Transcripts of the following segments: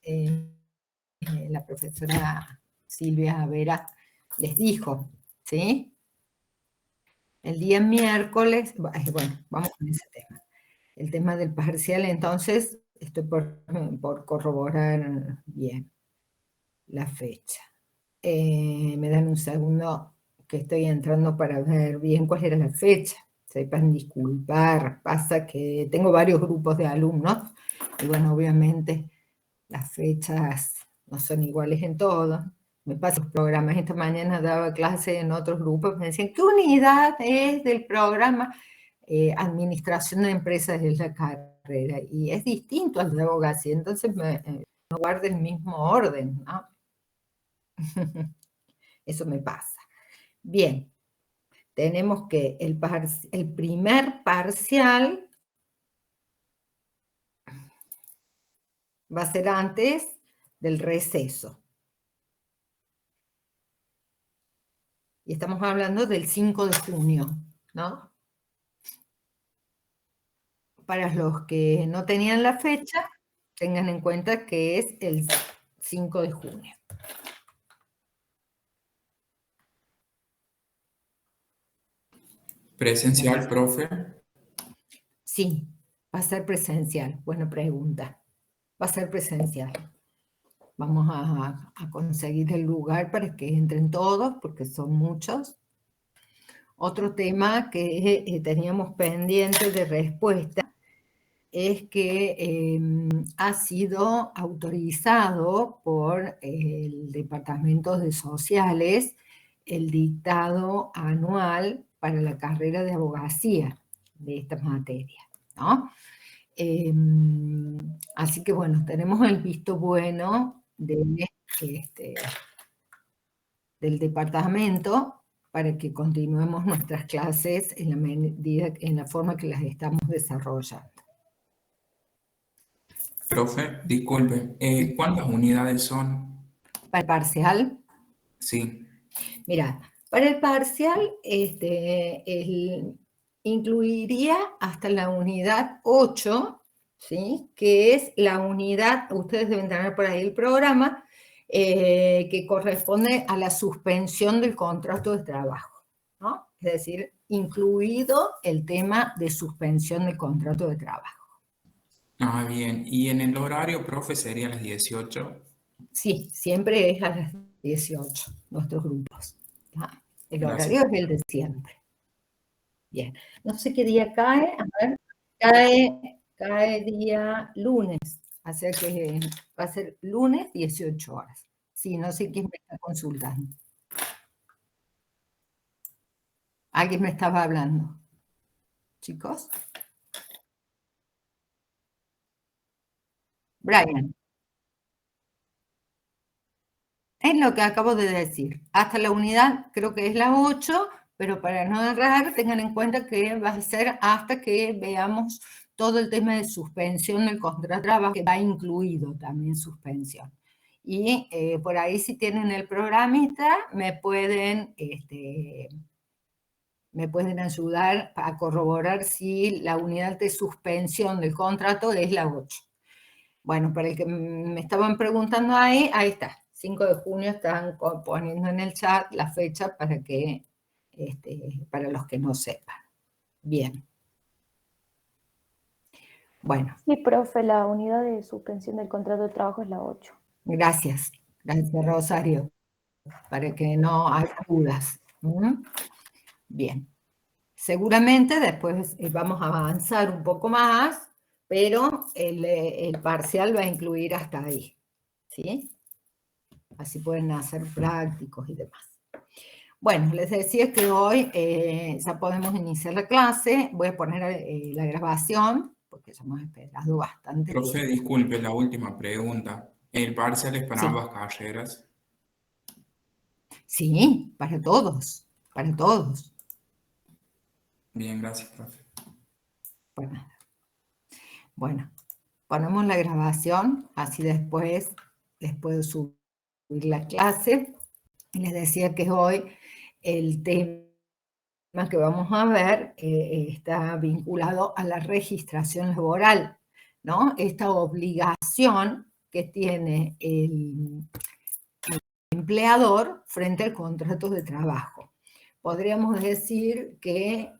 la profesora Silvia Vera les dijo, ¿sí? El día miércoles, bueno, vamos con ese tema. El tema del parcial, entonces, estoy por corroborar bien la fecha. Me dan un segundo que estoy entrando para ver bien cuál era la fecha. Sepan disculpar, pasa que tengo varios grupos de alumnos y bueno, obviamente las fechas no son iguales en todos. Me paso los programas. Esta mañana daba clase en otros grupos, me decían, ¿qué unidad es del programa? Administración de empresas es la carrera y es distinto al de abogacía, entonces no guarda el mismo orden, ¿no? Eso me pasa. Bien, tenemos que el primer parcial va a ser antes del receso. Y estamos hablando del 5 de junio, ¿no? Para los que no tenían la fecha, tengan en cuenta que es el 5 de junio. ¿Presencial, profe? Sí, va a ser presencial. Buena pregunta. Va a ser presencial. Vamos a conseguir el lugar para que entren todos, porque son muchos. Otro tema que teníamos pendiente de respuesta es que ha sido autorizado por el Departamento de Sociales el dictado anual para la carrera de abogacía de esta materia, ¿no? Así que bueno, tenemos el visto bueno del departamento para que continuemos nuestras clases en la medida, en la forma que las estamos desarrollando. Profe, disculpe, ¿cuántas unidades son? Para el parcial, Sí. mira, para el parcial incluiría hasta la unidad 8, ¿sí? Que es la unidad, ustedes deben tener por ahí el programa, que corresponde a la suspensión del contrato de trabajo, ¿no? Es decir, incluido el tema de suspensión del contrato de trabajo. Ah, bien. ¿Y en el horario, profe, sería las 18? Sí, siempre es a las 18, nuestros grupos. ¿Tá? El Gracias. horario es el de siempre. Bien, no sé qué día cae, a ver, cae día lunes, así que va a ser lunes 18 horas. Sí, no sé quién me está consultando. Alguien me estaba hablando. Chicos. Brian. Es lo que acabo de decir. Hasta la unidad creo que es la 8, pero para no errar, tengan en cuenta que va a ser hasta que veamos todo el tema de suspensión del contrato de trabajo, que va incluido también suspensión. Y por ahí si tienen el programita, me pueden ayudar a corroborar si la unidad de suspensión del contrato es la 8. Bueno, para el que me estaban preguntando ahí está. 5 de junio están poniendo en el chat la fecha para que, para los que no sepan. Bien. Bueno. Sí, profe, la unidad de suspensión del contrato de trabajo es la 8. Gracias. Gracias, Rosario. Para que no haya dudas. Bien. Seguramente después vamos a avanzar un poco más, pero el parcial va a incluir hasta ahí. ¿Sí? Así pueden hacer prácticos y demás. Bueno, les decía que hoy ya podemos iniciar la clase. Voy a poner la grabación, porque ya hemos esperado bastante Profe, tiempo. disculpe, la última pregunta. ¿El parcial es para Sí. ambas carreras? Sí, para todos, para todos. Bien, gracias, profe. Bueno, ponemos la grabación, así después les puedo subir la clase. Les decía que hoy el tema que vamos a ver está vinculado a la registración laboral, ¿no? Esta obligación que tiene el empleador frente al contrato de trabajo. Podríamos decir que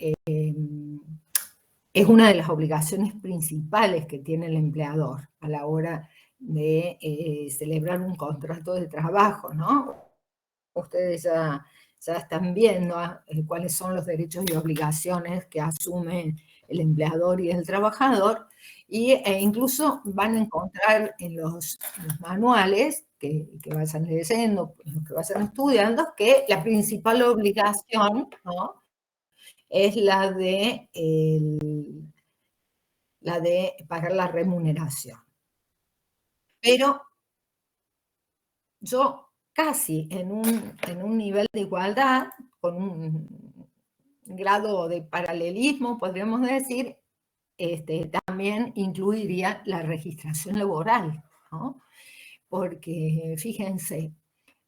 es una de las obligaciones principales que tiene el empleador a la hora de celebrar un contrato de trabajo, ¿no? Ustedes ya están viendo cuáles son los derechos y obligaciones que asumen el empleador y el trabajador, e incluso van a encontrar en los manuales que vayan leyendo, que vayan estudiando, que la principal obligación, ¿no?, es la de pagar la remuneración. Pero yo casi en un nivel de igualdad, con un grado de paralelismo, podríamos decir, también incluiría la registración laboral, ¿no? Porque fíjense,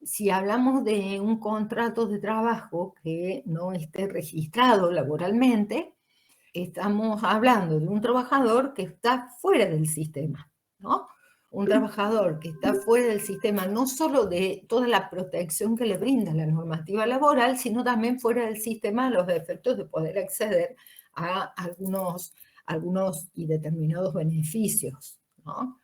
si hablamos de un contrato de trabajo que no esté registrado laboralmente, estamos hablando de un trabajador que está fuera del sistema, ¿no? Un trabajador que está fuera del sistema, no solo de toda la protección que le brinda la normativa laboral, sino también fuera del sistema a los efectos de poder acceder a algunos y determinados beneficios, ¿no?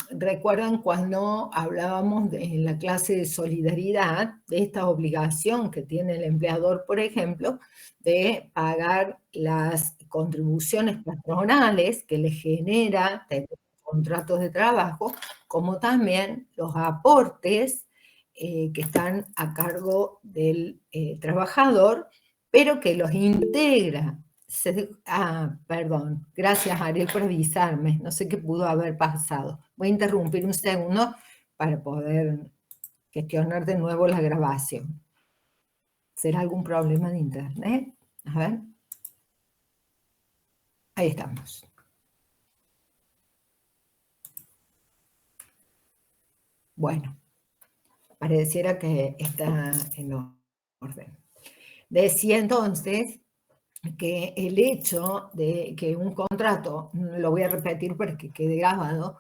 ¿Recuerdan cuando hablábamos en la clase de solidaridad de esta obligación que tiene el empleador, por ejemplo, de pagar las contribuciones patronales que le genera tener contratos de trabajo, como también los aportes que están a cargo del trabajador, pero que los integra? Perdón, gracias Ariel por avisarme, no sé qué pudo haber pasado. Voy a interrumpir un segundo para poder gestionar de nuevo la grabación. ¿Será algún problema de internet? A ver. Ahí estamos. Bueno, pareciera que está en orden. Decía entonces que el hecho de que un contrato, lo voy a repetir para que quede grabado,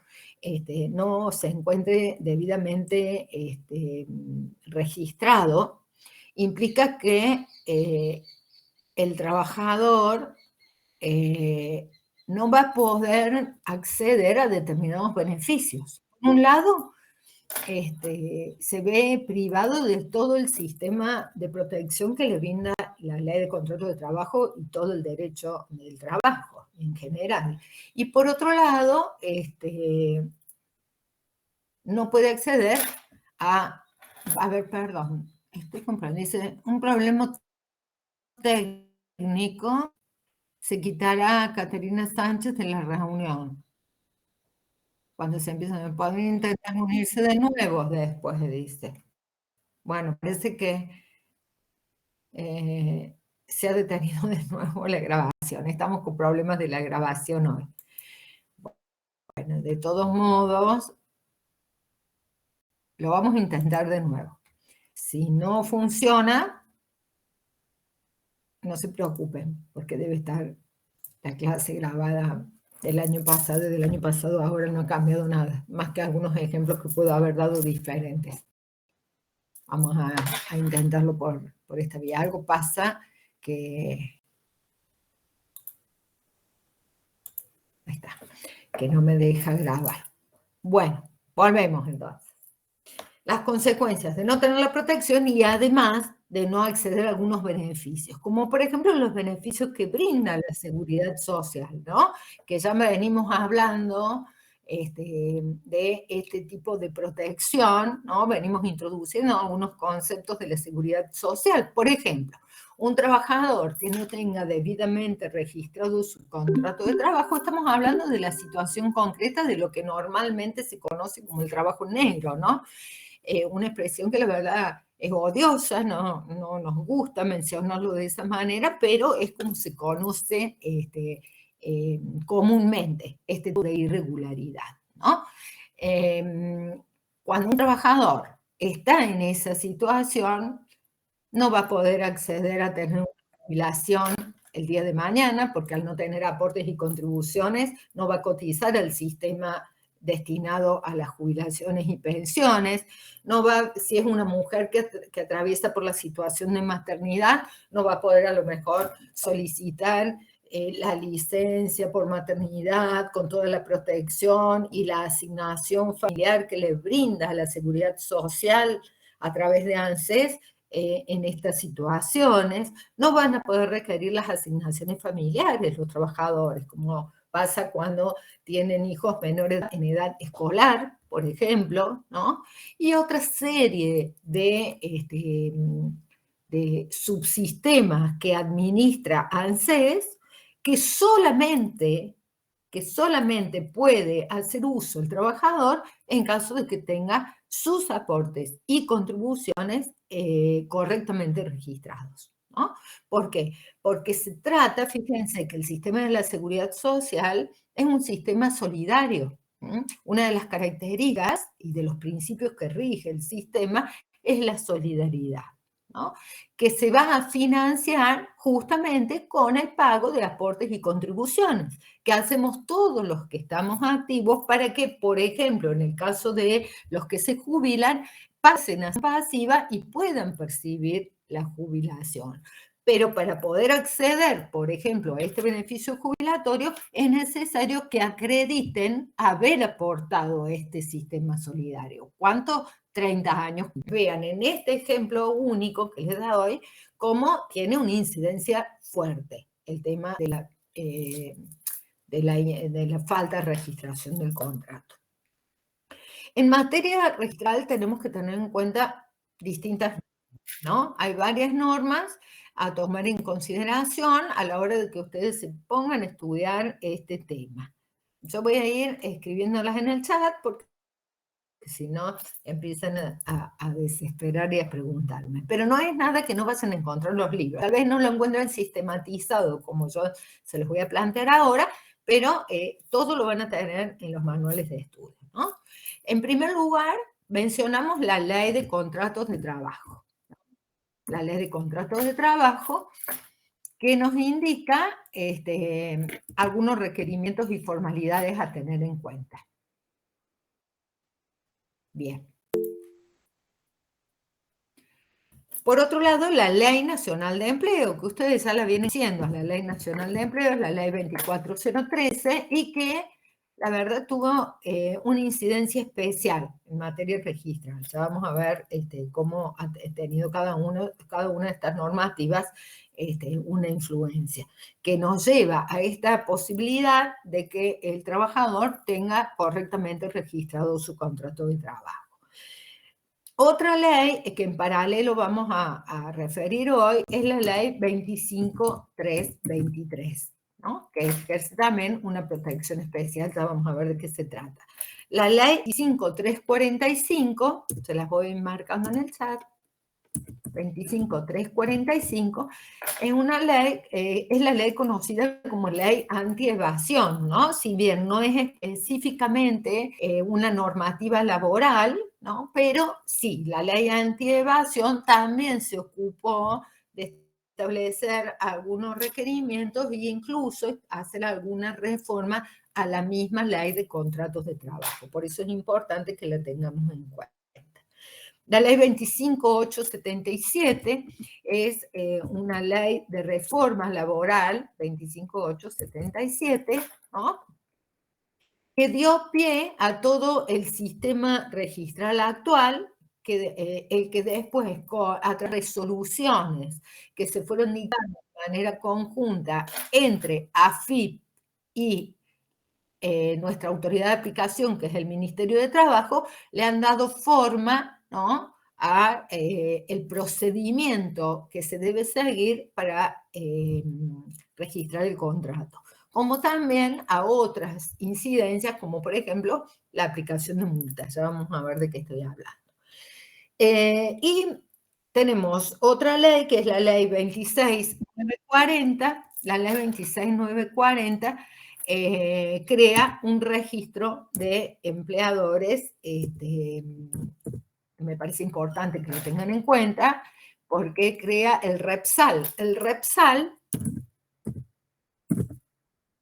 no se encuentre debidamente registrado, implica que el trabajador no va a poder acceder a determinados beneficios. Por un lado, se ve privado de todo el sistema de protección que le brinda la ley de contrato de trabajo y todo el derecho del trabajo en general. Y por otro lado, no puede acceder a ver, perdón, estoy comprando, dice, un problema técnico, se quitará a Caterina Sánchez de la reunión. Cuando se empiezan, pueden intentar unirse de nuevo después, dice. Bueno, parece que se ha detenido de nuevo la grabación. Estamos con problemas de la grabación hoy. Bueno, de todos modos, lo vamos a intentar de nuevo. Si no funciona, no se preocupen, porque debe estar la clase grabada del año pasado, y del año pasado ahora no ha cambiado nada, más que algunos ejemplos que puedo haber dado diferentes. Vamos a intentarlo por esta vía. Algo pasa que... Ahí está, que no me deja grabar. Bueno, volvemos entonces. Las consecuencias de no tener la protección y además de no acceder a algunos beneficios, como por ejemplo los beneficios que brinda la seguridad social, ¿no? Que ya venimos hablando de este tipo de protección, ¿no? Venimos introduciendo algunos conceptos de la seguridad social. Por ejemplo, un trabajador que no tenga debidamente registrado su contrato de trabajo, estamos hablando de la situación concreta de lo que normalmente se conoce como el trabajo negro, ¿no? Una expresión que la verdad es odiosa, no nos gusta mencionarlo de esa manera, pero es como se conoce comúnmente este tipo de irregularidad, ¿no? Cuando un trabajador está en esa situación, no va a poder acceder a tener una jubilación el día de mañana, porque al no tener aportes y contribuciones, no va a cotizar al sistema destinado a las jubilaciones y pensiones, no va, si es una mujer que atraviesa por la situación de maternidad, no va a poder a lo mejor solicitar la licencia por maternidad con toda la protección y la asignación familiar que le brinda la seguridad social a través de ANSES en estas situaciones. No van a poder requerir las asignaciones familiares los trabajadores, como pasa cuando tienen hijos menores en edad escolar, por ejemplo, ¿no? Y otra serie de subsistemas que administra ANSES que solamente puede hacer uso el trabajador en caso de que tenga sus aportes y contribuciones correctamente registrados, ¿no? ¿Por qué? Porque se trata, fíjense, que el sistema de la seguridad social es un sistema solidario. Una de las características y de los principios que rige el sistema es la solidaridad, ¿no? Que se va a financiar justamente con el pago de aportes y contribuciones que hacemos todos los que estamos activos para que, por ejemplo, en el caso de los que se jubilan, pasen a pasiva y puedan percibir la jubilación. Pero para poder acceder, por ejemplo, a este beneficio jubilatorio, es necesario que acrediten haber aportado a este sistema solidario. ¿Cuánto? 30 años. Vean en este ejemplo único que les doy cómo tiene una incidencia fuerte el tema de la falta de registración del contrato. En materia registral tenemos que tener en cuenta distintas, ¿no? Hay varias normas a tomar en consideración a la hora de que ustedes se pongan a estudiar este tema. Yo voy a ir escribiéndolas en el chat porque si no empiezan a desesperar y a preguntarme. Pero no es nada que no vayan a encontrar en los libros. Tal vez no lo encuentren sistematizado como yo se los voy a plantear ahora, pero todo lo van a tener en los manuales de estudio, ¿no? En primer lugar, mencionamos la ley de contratos de trabajo. La ley de contratos de trabajo que nos indica algunos requerimientos y formalidades a tener en cuenta. Bien. Por otro lado, la Ley Nacional de Empleo, que ustedes ya la vienen diciendo, la Ley Nacional de Empleo es la Ley 24013 y que la verdad tuvo una incidencia especial en materia de registro. Ya vamos a ver cómo ha tenido cada una de estas normativas una influencia, que nos lleva a esta posibilidad de que el trabajador tenga correctamente registrado su contrato de trabajo. Otra ley que en paralelo vamos a referir hoy es la ley 25323, ¿no? Que ejerce también una protección especial, ya vamos a ver de qué se trata. La ley 25345, se las voy marcando en el chat, 25345, es una ley, es la ley conocida como ley antievasión, ¿no? Si bien no es específicamente una normativa laboral, ¿no? Pero sí, la ley antievasión también se ocupó de establecer algunos requerimientos e incluso hacer alguna reforma a la misma ley de contratos de trabajo. Por eso es importante que la tengamos en cuenta. La ley 25877 es una ley de reforma laboral, 25877, ¿no? Que dio pie a todo el sistema registral actual, el que después, a resoluciones que se fueron dictando de manera conjunta entre AFIP y nuestra autoridad de aplicación, que es el Ministerio de Trabajo, le han dado forma, ¿no?, a el procedimiento que se debe seguir para registrar el contrato, como también a otras incidencias, como por ejemplo la aplicación de multas. Ya vamos a ver de qué estoy hablando. Y tenemos otra ley, que es la ley 26940. La ley 26940 crea un registro de empleadores, me parece importante que lo tengan en cuenta, porque crea el REPSAL. El REPSAL,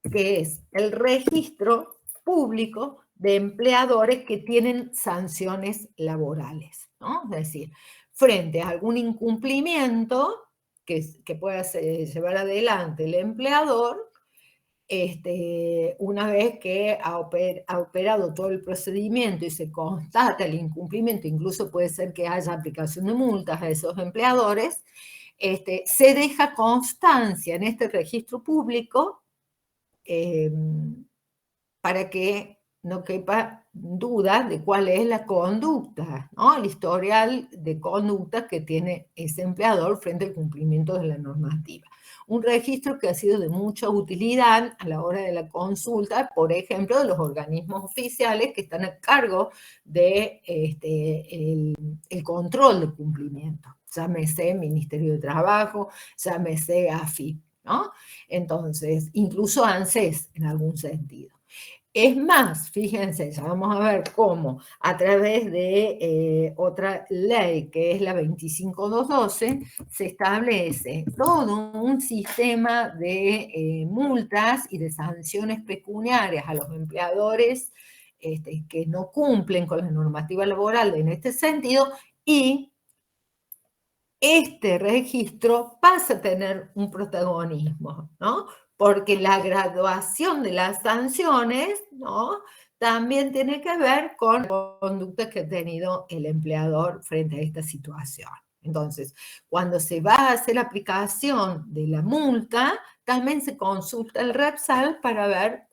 que es el registro público de empleadores que tienen sanciones laborales, ¿no? Es decir, frente a algún incumplimiento que pueda llevar adelante el empleador, una vez que ha operado todo el procedimiento y se constata el incumplimiento, incluso puede ser que haya aplicación de multas a esos empleadores, se deja constancia en este registro público para que no quepa duda de cuál es la conducta, ¿no? El historial de conducta que tiene ese empleador frente al cumplimiento de la normativa. Un registro que ha sido de mucha utilidad a la hora de la consulta, por ejemplo, de los organismos oficiales que están a cargo de el control del cumplimiento. Llámese Ministerio de Trabajo, llámese AFIP, ¿no? Entonces, incluso ANSES en algún sentido. Es más, fíjense, ya vamos a ver cómo a través de otra ley, que es la 25212, se establece todo un sistema de multas y de sanciones pecuniarias a los empleadores que no cumplen con la normativa laboral en este sentido, y este registro pasa a tener un protagonismo, ¿no? Porque la graduación de las sanciones, ¿no?, también tiene que ver con la conducta que ha tenido el empleador frente a esta situación. Entonces, cuando se va a hacer la aplicación de la multa, también se consulta el REPSAL para ver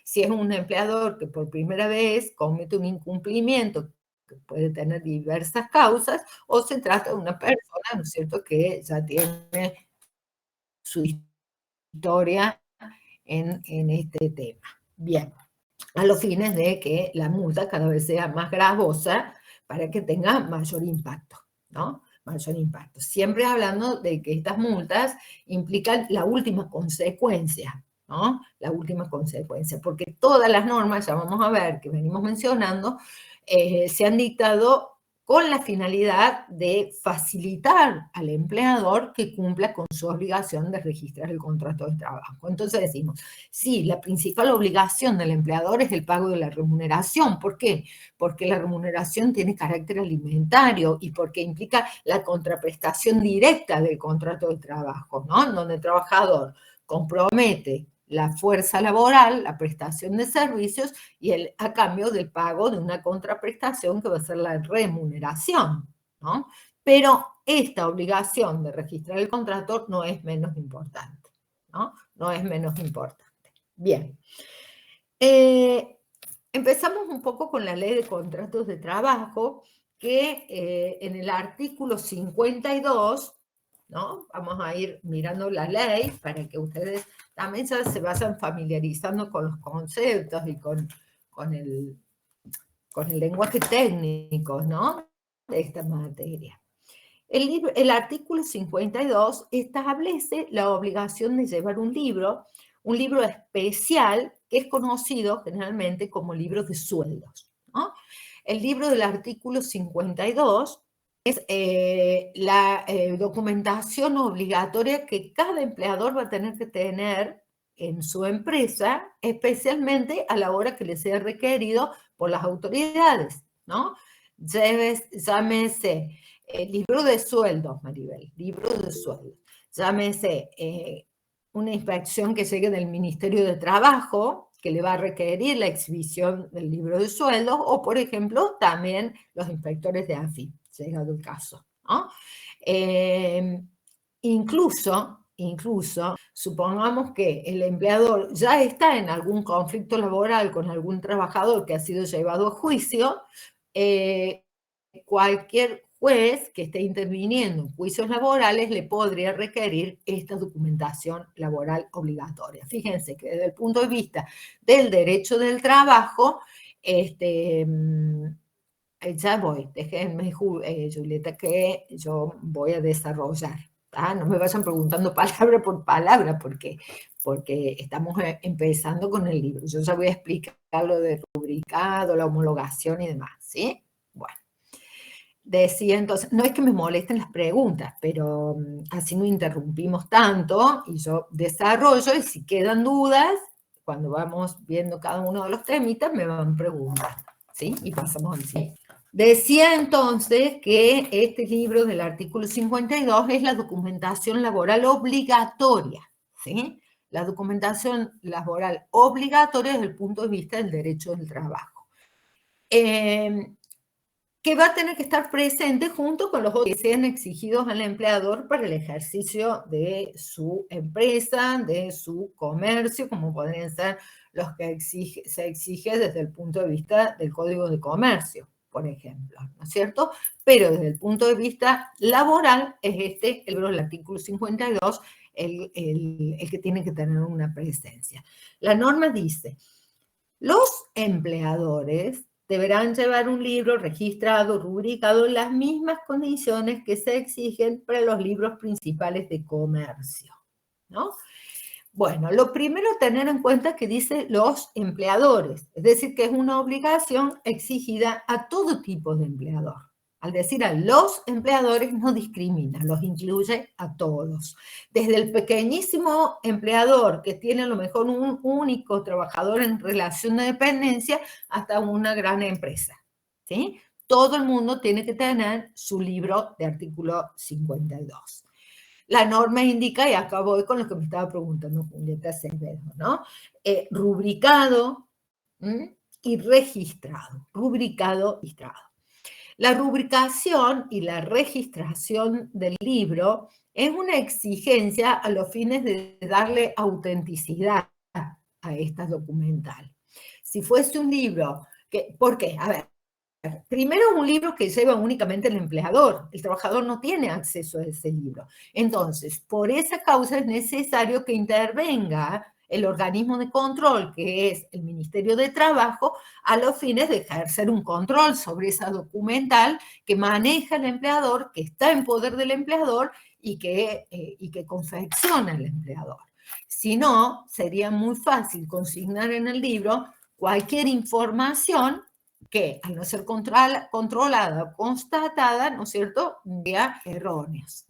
si es un empleador que por primera vez comete un incumplimiento que puede tener diversas causas, o se trata de una persona, ¿no es cierto?, que ya tiene su historia en este tema. Bien, a los fines de que la multa cada vez sea más gravosa para que tenga mayor impacto, ¿no? Mayor impacto. Siempre hablando de que estas multas implican la última consecuencia, ¿no? La última consecuencia, porque todas las normas, ya vamos a ver, que venimos mencionando, se han dictado con la finalidad de facilitar al empleador que cumpla con su obligación de registrar el contrato de trabajo. Entonces decimos, sí, la principal obligación del empleador es el pago de la remuneración. ¿Por qué? Porque la remuneración tiene carácter alimentario y porque implica la contraprestación directa del contrato de trabajo, ¿no? En donde el trabajador compromete la fuerza laboral, la prestación de servicios, y a cambio del pago de una contraprestación que va a ser la remuneración, ¿no? Pero esta obligación de registrar el contrato no es menos importante, ¿no? No es menos importante. Bien. Empezamos un poco con la ley de contratos de trabajo, que en el artículo 52, ¿no? Vamos a ir mirando la ley para que ustedes también ya se vayan familiarizando con los conceptos y con el lenguaje técnico, ¿no?, de esta materia. El artículo 52 establece la obligación de llevar un libro especial que es conocido generalmente como libro de sueldos, ¿no? El libro del artículo 52 es la documentación obligatoria que cada empleador va a tener que tener en su empresa, especialmente a la hora que le sea requerido por las autoridades, ¿no? Llámese libro de sueldos, Maribel, libro de sueldos. Llámese una inspección que llegue del Ministerio de Trabajo, que le va a requerir la exhibición del libro de sueldos, o por ejemplo, también los inspectores de AFIP, llegado el caso, ¿no? Incluso, supongamos que el empleador ya está en algún conflicto laboral con algún trabajador que ha sido llevado a juicio, cualquier juez que esté interviniendo en juicios laborales le podría requerir esta documentación laboral obligatoria. Fíjense que desde el punto de vista del derecho del trabajo, ya voy, déjenme, Julieta, que yo voy a desarrollar. No me vayan preguntando palabra por palabra porque estamos empezando con el libro. Yo ya voy a explicar lo de rubricado, la homologación y demás, ¿sí? Bueno. Decía entonces, no es que me molesten las preguntas, pero así no interrumpimos tanto y yo desarrollo, y si quedan dudas, cuando vamos viendo cada uno de los temitas, me van preguntando, ¿sí? Y pasamos al siguiente. Decía entonces que este libro del artículo 52 es la documentación laboral obligatoria, ¿sí? La documentación laboral obligatoria desde el punto de vista del derecho del trabajo. Que va a tener que estar presente junto con los otros que sean exigidos al empleador para el ejercicio de su empresa, de su comercio, como podrían ser los que se exige desde el punto de vista del Código de Comercio, por ejemplo, ¿no es cierto? Pero desde el punto de vista laboral es el artículo 52, el que tiene que tener una presencia. La norma dice, los empleadores deberán llevar un libro registrado, rubricado en las mismas condiciones que se exigen para los libros principales de comercio, ¿no? Bueno, lo primero a tener en cuenta es que dice los empleadores, es decir, que es una obligación exigida a todo tipo de empleador. Al decir a los empleadores no discrimina, los incluye a todos. Desde el pequeñísimo empleador que tiene a lo mejor un único trabajador en relación de dependencia hasta una gran empresa, ¿sí? Todo el mundo tiene que tener su libro de artículo 52. La norma indica, y acá voy con lo que me estaba preguntando Julieta Acevedo, ¿no? Rubricado y registrado. Rubricado y registrado. La rubricación y la registración del libro es una exigencia a los fines de darle autenticidad a esta documental. Si fuese un libro, ¿por qué? A ver, primero un libro que lleva únicamente el empleador, el trabajador no tiene acceso a ese libro. Entonces, por esa causa es necesario que intervenga el organismo de control, que es el Ministerio de Trabajo, a los fines de ejercer un control sobre esa documental que maneja el empleador, que está en poder del empleador y que confecciona el empleador. Si no, sería muy fácil consignar en el libro cualquier información que, al no ser controlada o constatada, ¿no es cierto?, sería erróneos.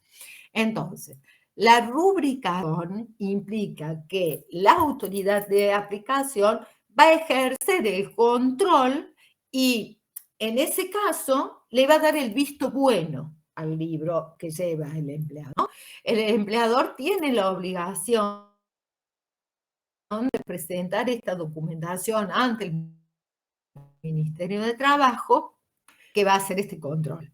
Entonces, la rubricación implica que la autoridad de aplicación va a ejercer el control y, en ese caso, le va a dar el visto bueno al libro que lleva el empleado, ¿no? El empleador tiene la obligación de presentar esta documentación ante el Ministerio de Trabajo, que va a hacer este control.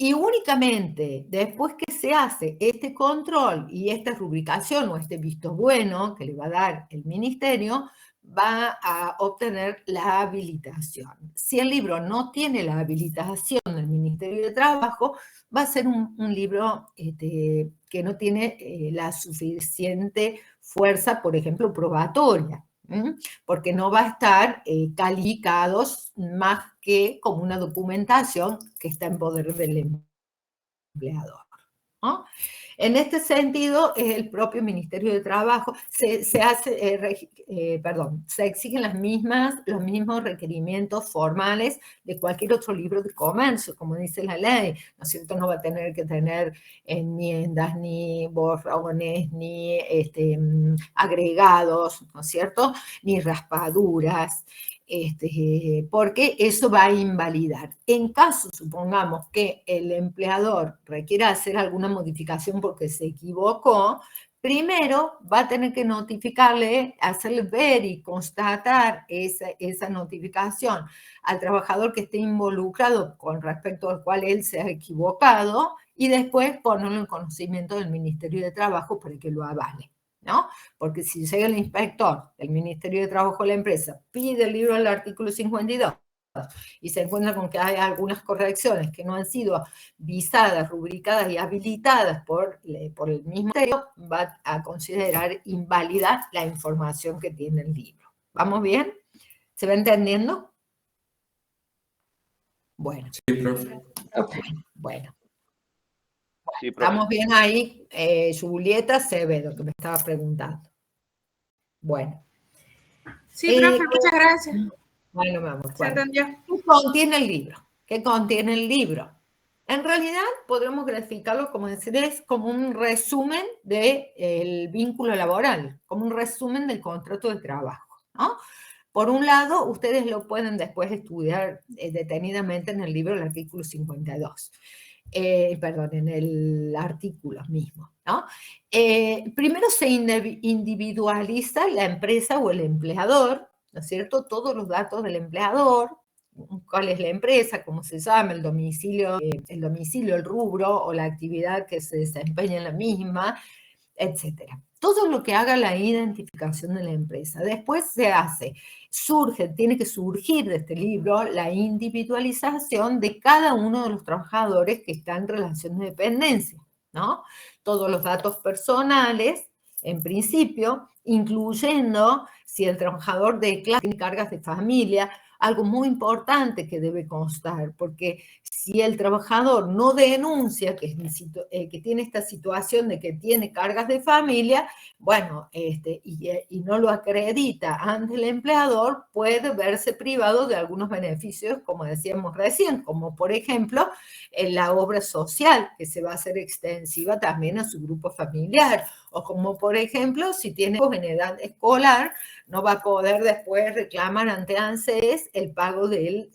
Y únicamente después que se hace este control y esta rubricación o este visto bueno que le va a dar el ministerio, va a obtener la habilitación. Si el libro no tiene la habilitación del Ministerio de Trabajo, va a ser un libro que no tiene la suficiente fuerza, por ejemplo, probatoria, porque no va a estar calificados más que como una documentación que está en poder del empleador, ¿no? En este sentido, es el propio Ministerio de Trabajo, se exigen los mismos requerimientos formales de cualquier otro libro de comercio, como dice la ley, ¿no es cierto? No va a tener que tener enmiendas, ni borrones, ni agregados, ¿no es cierto? Ni raspaduras, porque eso va a invalidar. En caso, supongamos, que el empleador requiera hacer alguna modificación porque se equivocó, primero va a tener que notificarle, hacerle ver y constatar esa notificación al trabajador que esté involucrado con respecto al cual él se ha equivocado y después ponerlo en conocimiento del Ministerio de Trabajo para que lo avale, ¿no? Porque si llega el inspector del Ministerio de Trabajo de la empresa, pide el libro del artículo 52 y se encuentra con que hay algunas correcciones que no han sido visadas, rubricadas y habilitadas por el mismo ministerio, va a considerar inválida la información que tiene el libro. ¿Vamos bien? ¿Se va entendiendo? Bueno. Sí, profe. Bueno. Sí, profe. Estamos bien ahí, Julieta Acevedo, que me estaba preguntando. Bueno. Sí, profe, muchas gracias. Bueno, vamos. Se entendió. ¿Qué contiene el libro? ¿Qué contiene el libro? En realidad podremos graficarlo como decir, es como un resumen del vínculo laboral, como un resumen del contrato de trabajo, ¿no? Por un lado, ustedes lo pueden después estudiar detenidamente en el libro, el artículo 52. Perdón, en el artículo mismo, ¿no? Primero se individualiza la empresa o el empleador, ¿no es cierto? Todos los datos del empleador, cuál es la empresa, cómo se llama, el domicilio, el rubro o la actividad que se desempeña en la misma, etcétera. Todo lo que haga la identificación de la empresa. Después tiene que surgir de este libro la individualización de cada uno de los trabajadores que están en relación de dependencia, ¿no? Todos los datos personales, en principio, incluyendo si el trabajador declara tiene cargas de familia, algo muy importante que debe constar, porque si el trabajador no denuncia que tiene esta situación de que tiene cargas de familia, bueno, y no lo acredita ante el empleador, puede verse privado de algunos beneficios, como decíamos recién, como por ejemplo, la obra social, que se va a hacer extensiva también a su grupo familiar, o como por ejemplo, si tiene hijos en edad escolar, no va a poder después reclamar ante ANSES el pago de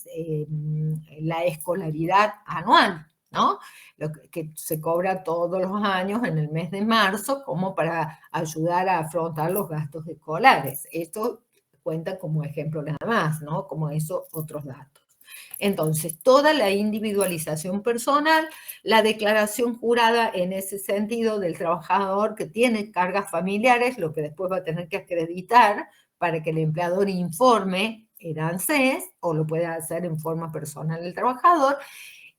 la escolaridad anual, ¿no? Lo que se cobra todos los años en el mes de marzo como para ayudar a afrontar los gastos escolares. Esto cuenta como ejemplo nada más, ¿no? Como eso, otros datos. Entonces, toda la individualización personal, la declaración jurada en ese sentido del trabajador que tiene cargas familiares, lo que después va a tener que acreditar para que el empleador informe el ANSES, o lo puede hacer en forma personal el trabajador,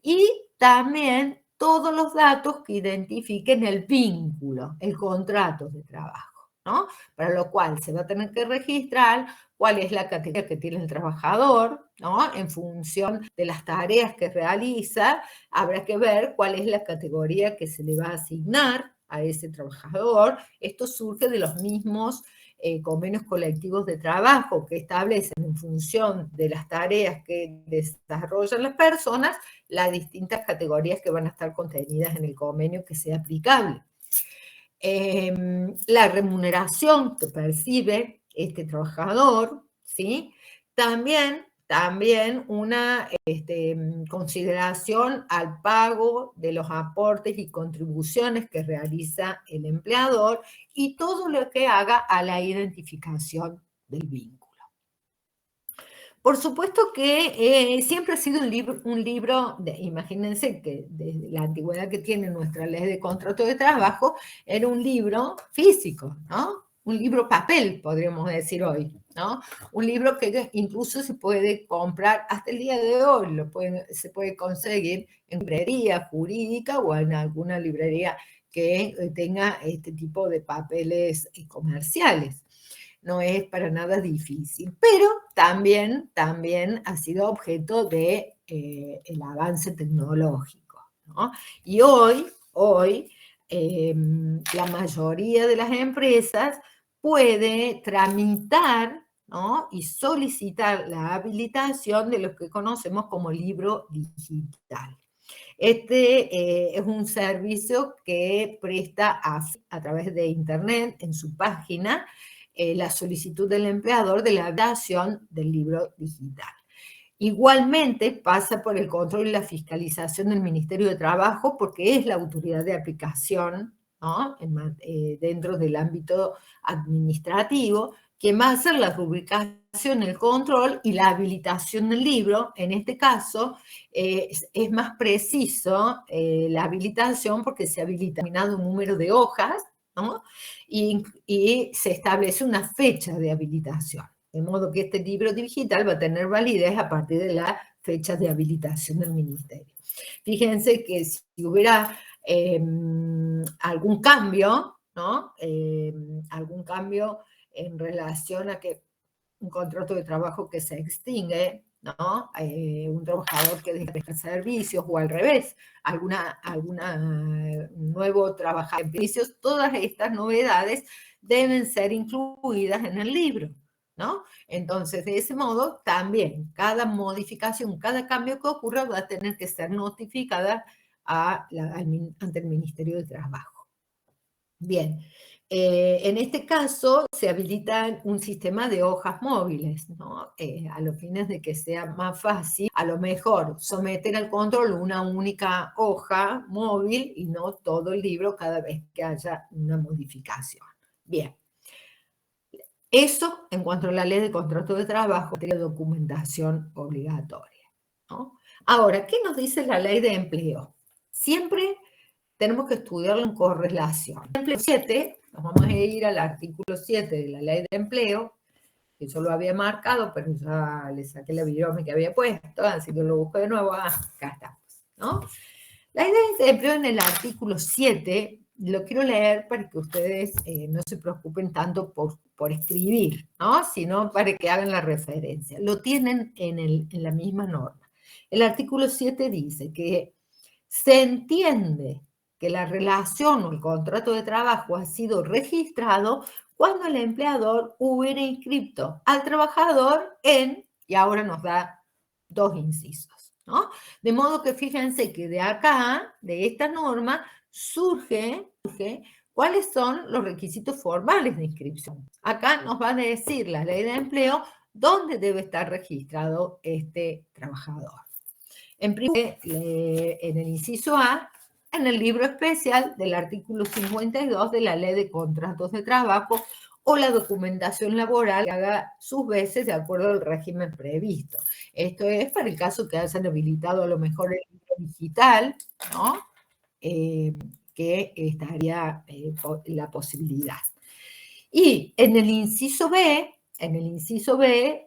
y también todos los datos que identifiquen el vínculo, el contrato de trabajo, ¿no? Para lo cual se va a tener que registrar cuál es la categoría que tiene el trabajador, ¿no? En función de las tareas que realiza, habrá que ver cuál es la categoría que se le va a asignar a ese trabajador. Esto surge de los mismos convenios colectivos de trabajo que establecen en función de las tareas que desarrollan las personas, las distintas categorías que van a estar contenidas en el convenio que sea aplicable. La remuneración que percibe este trabajador, ¿sí? También una consideración al pago de los aportes y contribuciones que realiza el empleador y todo lo que haga a la identificación del vínculo. Por supuesto que siempre ha sido un libro imagínense que desde la antigüedad que tiene nuestra ley de contrato de trabajo, era un libro físico, ¿no? Un libro papel, podríamos decir hoy, ¿no? Un libro que incluso se puede comprar hasta el día de hoy, se puede conseguir en librería jurídica o en alguna librería que tenga este tipo de papeles comerciales. No es para nada difícil, pero también ha sido objeto de el avance tecnológico, ¿no? Y hoy la mayoría de las empresas puede tramitar, ¿no? Y solicitar la habilitación de lo que conocemos como libro digital. Este es un servicio que presta a través de Internet en su página la solicitud del empleador de la habilitación del libro digital. Igualmente pasa por el control y la fiscalización del Ministerio de Trabajo porque es la autoridad de aplicación, ¿no? Dentro del ámbito administrativo, quien va a hacer la rubricación, el control y la habilitación del libro. En este caso es más preciso la habilitación porque se habilita determinado número de hojas, ¿no? Y se establece una fecha de habilitación. De modo que este libro digital va a tener validez a partir de la fecha de habilitación del ministerio. Fíjense que si hubiera algún cambio, ¿no? Algún cambio en relación a que un contrato de trabajo que se extingue, ¿no? Un trabajador que deja de prestar servicios o al revés, alguna nuevo trabajador en servicios, todas estas novedades deben ser incluidas en el libro, ¿no? Entonces, de ese modo, también cada modificación, cada cambio que ocurra va a tener que ser notificada ante el Ministerio de Trabajo. Bien, en este caso se habilita un sistema de hojas móviles, ¿no? A los fines de que sea más fácil, a lo mejor someter al control una única hoja móvil y no todo el libro cada vez que haya una modificación. Bien. Eso en cuanto a la ley de contrato de trabajo, tiene documentación obligatoria, ¿no? Ahora, ¿qué nos dice la ley de empleo? Siempre tenemos que estudiarlo en correlación. Empleo 7, nos vamos a ir al artículo 7 de la ley de empleo, que yo lo había marcado, pero ya le saqué la virome que había puesto, así que lo busco de nuevo. Acá estamos, ¿no? La ley de empleo en el artículo 7, lo quiero leer para que ustedes no se preocupen tanto por escribir, ¿no? Sino para que hagan la referencia. Lo tienen en la misma norma. El artículo 7 dice que se entiende que la relación o el contrato de trabajo ha sido registrado cuando el empleador hubiera inscrito al trabajador en, y ahora nos da dos incisos, ¿no? De modo que fíjense que de acá, de esta norma, surge cuáles son los requisitos formales de inscripción. Acá nos va a decir la ley de empleo dónde debe estar registrado este trabajador. En el inciso A, en el libro especial del artículo 52 de la Ley de Contratos de Trabajo o la documentación laboral que haga sus veces de acuerdo al régimen previsto. Esto es para el caso que hayan habilitado a lo mejor el libro digital, ¿no? Que estaría la posibilidad. Y en el inciso B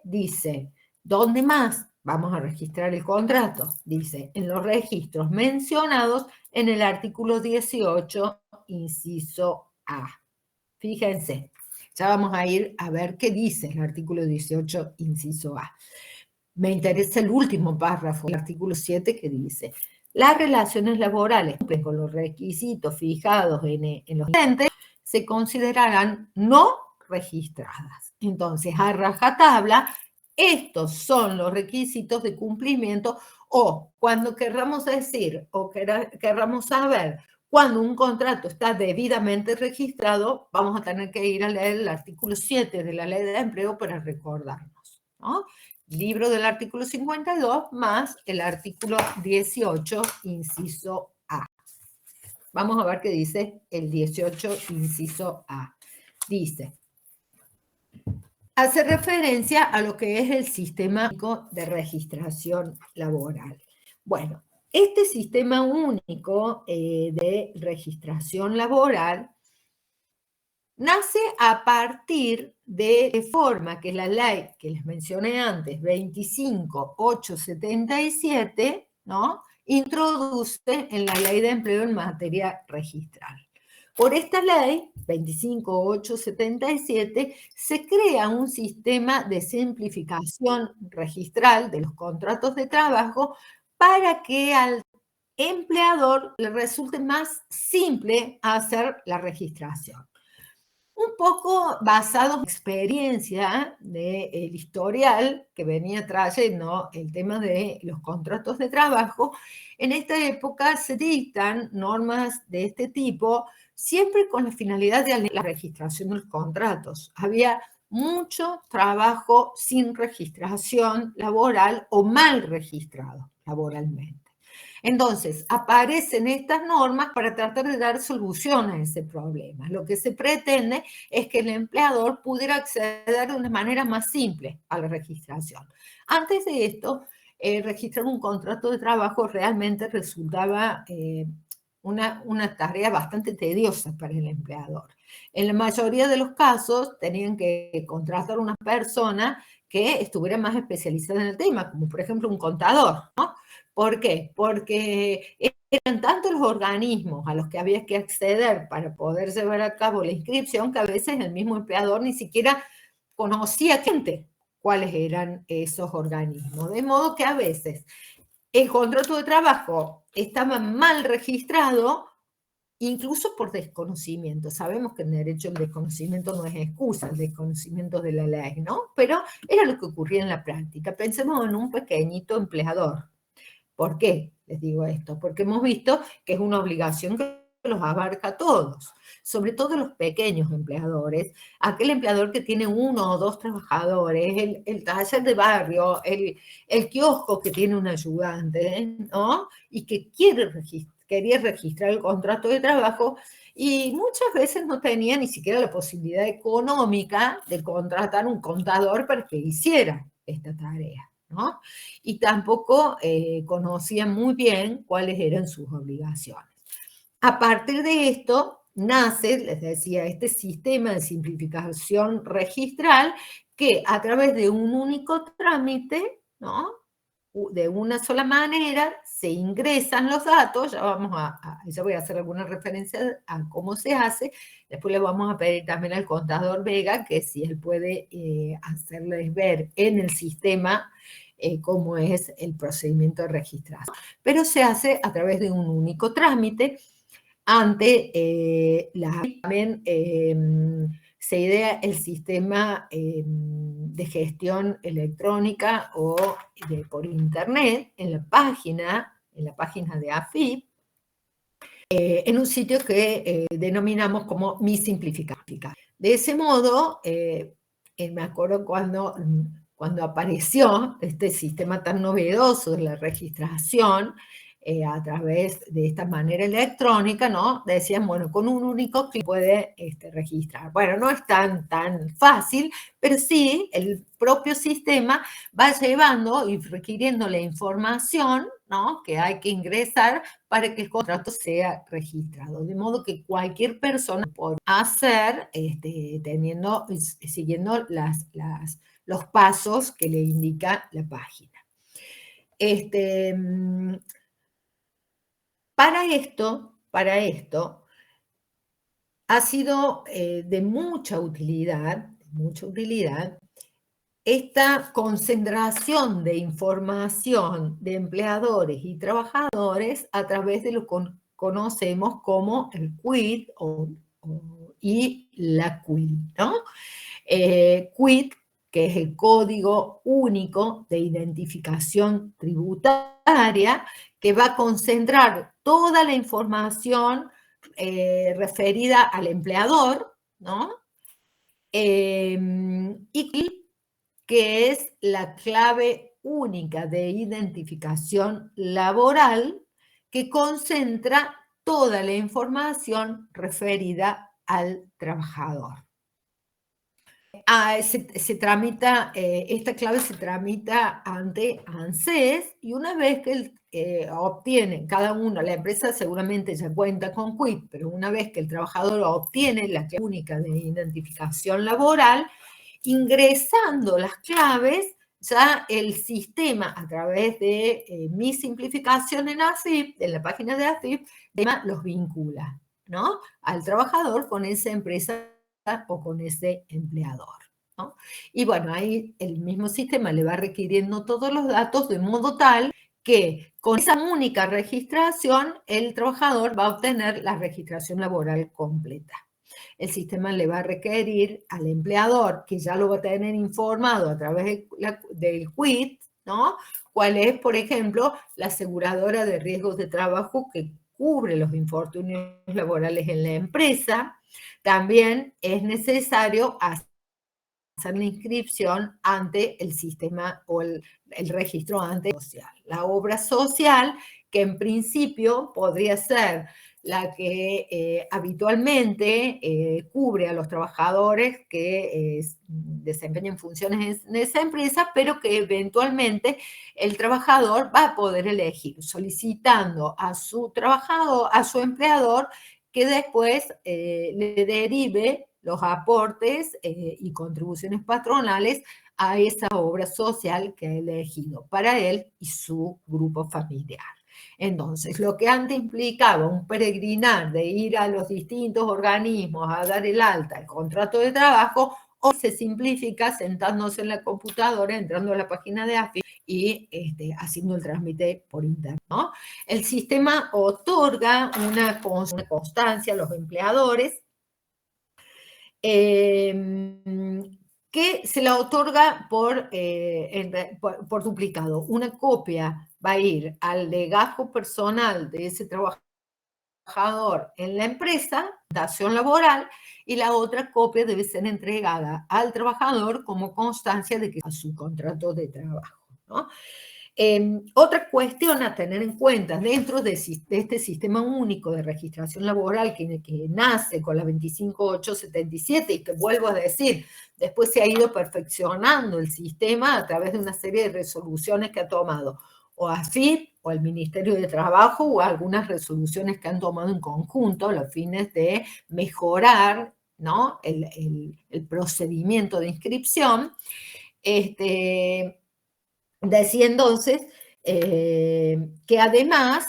dice, ¿dónde más vamos a registrar el contrato? Dice, en los registros mencionados en el artículo 18, inciso A. Fíjense, ya vamos a ir a ver qué dice el artículo 18, inciso A. Me interesa el último párrafo del artículo 7 que dice, las relaciones laborales con los requisitos fijados en los entes se considerarán no registradas. Entonces, a rajatabla, estos son los requisitos de cumplimiento o cuando querramos decir o querramos saber cuando un contrato está debidamente registrado, vamos a tener que ir a leer el artículo 7 de la Ley de Empleo para recordarnos, ¿no? Libro del artículo 52 más el artículo 18, inciso A. Vamos a ver qué dice el 18, inciso A. Dice, hace referencia a lo que es el sistema de registración laboral. Bueno, este sistema único de registración laboral nace a partir de forma que la ley que les mencioné antes, 25.877, ¿no?, introduce en la ley de empleo en materia registral. Por esta ley, 25.877, se crea un sistema de simplificación registral de los contratos de trabajo para que al empleador le resulte más simple hacer la registración. Un poco basado en experiencia del historial que venía trayendo el tema de los contratos de trabajo, en esta época se dictan normas de este tipo siempre con la finalidad de la registración de los contratos. Había mucho trabajo sin registración laboral o mal registrado laboralmente. Entonces, aparecen estas normas para tratar de dar solución a ese problema. Lo que se pretende es que el empleador pudiera acceder de una manera más simple a la registración. Antes de esto, registrar un contrato de trabajo realmente resultaba una tarea bastante tediosa para el empleador. En la mayoría de los casos tenían que contratar una persona que estuviera más especializada en el tema, como por ejemplo un contador, ¿no? ¿Por qué? Porque eran tantos los organismos a los que había que acceder para poder llevar a cabo la inscripción que a veces el mismo empleador ni siquiera conocía cuáles eran esos organismos. De modo que a veces el contrato de trabajo estaba mal registrado, incluso por desconocimiento. Sabemos que en derecho el desconocimiento no es excusa, el desconocimiento de la ley, ¿no? Pero era lo que ocurría en la práctica. Pensemos en un pequeñito empleador. ¿Por qué? les digo esto? Porque hemos visto que es una obligación que los abarca a todos, sobre todo los pequeños empleadores, aquel empleador que tiene 1 o 2 trabajadores, el taller de barrio, el kiosco que tiene un ayudante, ¿no? Y que quería registrar el contrato de trabajo y muchas veces no tenía ni siquiera la posibilidad económica de contratar un contador para que hiciera esta tarea, ¿no? Y tampoco conocían muy bien cuáles eran sus obligaciones. A partir de esto nace, les decía, este sistema de simplificación registral que a través de un único trámite, ¿no? De una sola manera, se ingresan los datos, ya voy a hacer alguna referencia a cómo se hace, después le vamos a pedir también al contador Vega que si él puede hacerles ver en el sistema cómo es el procedimiento de registración. Pero se hace a través de un único trámite. También se idea el sistema de gestión electrónica o por internet en la página de AFIP, en un sitio que denominamos como Mi Simplificación. De ese modo, me acuerdo cuando apareció este sistema tan novedoso de la registración, a través de esta manera electrónica, ¿no? Decían, bueno, con un único clic puede registrar. Bueno, no es tan fácil, pero sí el propio sistema va llevando y requiriendo la información, ¿no? Que hay que ingresar para que el contrato sea registrado. De modo que cualquier persona puede hacer, siguiendo los pasos que le indica la página. Para esto ha sido de mucha utilidad esta concentración de información de empleadores y trabajadores a través de lo que conocemos como el QUID y la QUID, ¿no? QUID, que es el Código Único de Identificación Tributaria, que va a concentrar toda la información referida al empleador, ¿no? Y que es la clave única de identificación laboral que concentra toda la información referida al trabajador. Esta clave se tramita ante ANSES y una vez que obtiene cada uno, la empresa seguramente ya cuenta con QUID, pero una vez que el trabajador obtiene la clave única de identificación laboral, ingresando las claves, ya el sistema a través de Mi Simplificación en AFIP, en la página de AFIP, los vincula, ¿no? Al trabajador con esa empresa o con ese empleador, ¿no? Y bueno, ahí el mismo sistema le va requiriendo todos los datos de modo tal que con esa única registración el trabajador va a obtener la registración laboral completa. El sistema le va a requerir al empleador, que ya lo va a tener informado a través del QUID, ¿no? Cuál es, por ejemplo, la aseguradora de riesgos de trabajo que cubre los infortunios laborales en la empresa. También es necesario hacer la inscripción ante el sistema o el registro ante social. La obra social, que en principio podría ser la que habitualmente cubre a los trabajadores que desempeñan funciones en esa empresa, pero que eventualmente el trabajador va a poder elegir, solicitando a su trabajador, a su empleador, que después le derive los aportes y contribuciones patronales a esa obra social que ha elegido para él y su grupo familiar. Entonces, lo que antes implicaba un peregrinar de ir a los distintos organismos a dar el alta, el contrato de trabajo, hoy se simplifica sentándose en la computadora, entrando a la página de AFIP y haciendo el trámite por internet, ¿no? El sistema otorga una constancia a los empleadores que que se la otorga por duplicado. Una copia va a ir al legajo personal de ese trabajador en la empresa, dación laboral, y la otra copia debe ser entregada al trabajador como constancia de que a su contrato de trabajo, ¿no? Otra cuestión a tener en cuenta dentro de este sistema único de registración laboral que nace con la 25877 y que vuelvo a decir, después se ha ido perfeccionando el sistema a través de una serie de resoluciones que ha tomado o AFIP o el Ministerio de Trabajo o algunas resoluciones que han tomado en conjunto a los fines de mejorar, ¿no?, el procedimiento de inscripción. Decía entonces que además,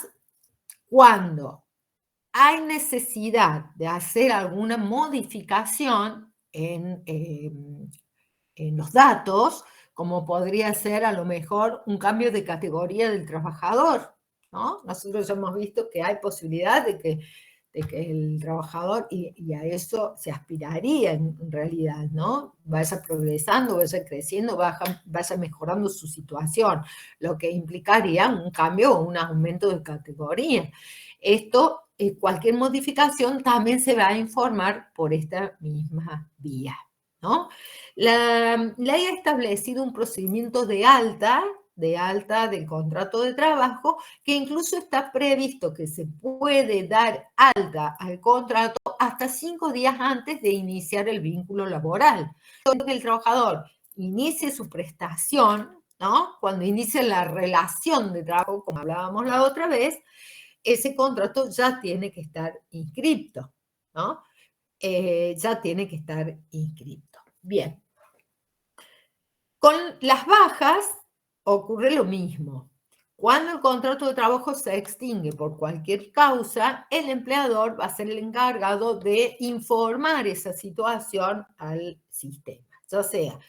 cuando hay necesidad de hacer alguna modificación en los datos, como podría ser a lo mejor un cambio de categoría del trabajador, ¿no? Nosotros ya hemos visto que hay posibilidad de que el trabajador, y a eso se aspiraría en realidad, ¿no?, vaya progresando, vaya creciendo, vaya mejorando su situación, lo que implicaría un cambio o un aumento de categoría. Esto, cualquier modificación también se va a informar por esta misma vía, ¿no? La ley ha establecido un procedimiento de alta del contrato de trabajo, que incluso está previsto que se puede dar alta al contrato hasta 5 días antes de iniciar el vínculo laboral. Cuando el trabajador inicie su prestación, ¿no?, cuando inicie la relación de trabajo, como hablábamos la otra vez, ese contrato ya tiene que estar inscripto, ¿no? Ya tiene que estar inscripto. Bien. Con las bajas ocurre lo mismo. Cuando el contrato de trabajo se extingue por cualquier causa, el empleador va a ser el encargado de informar esa situación al sistema, ya sea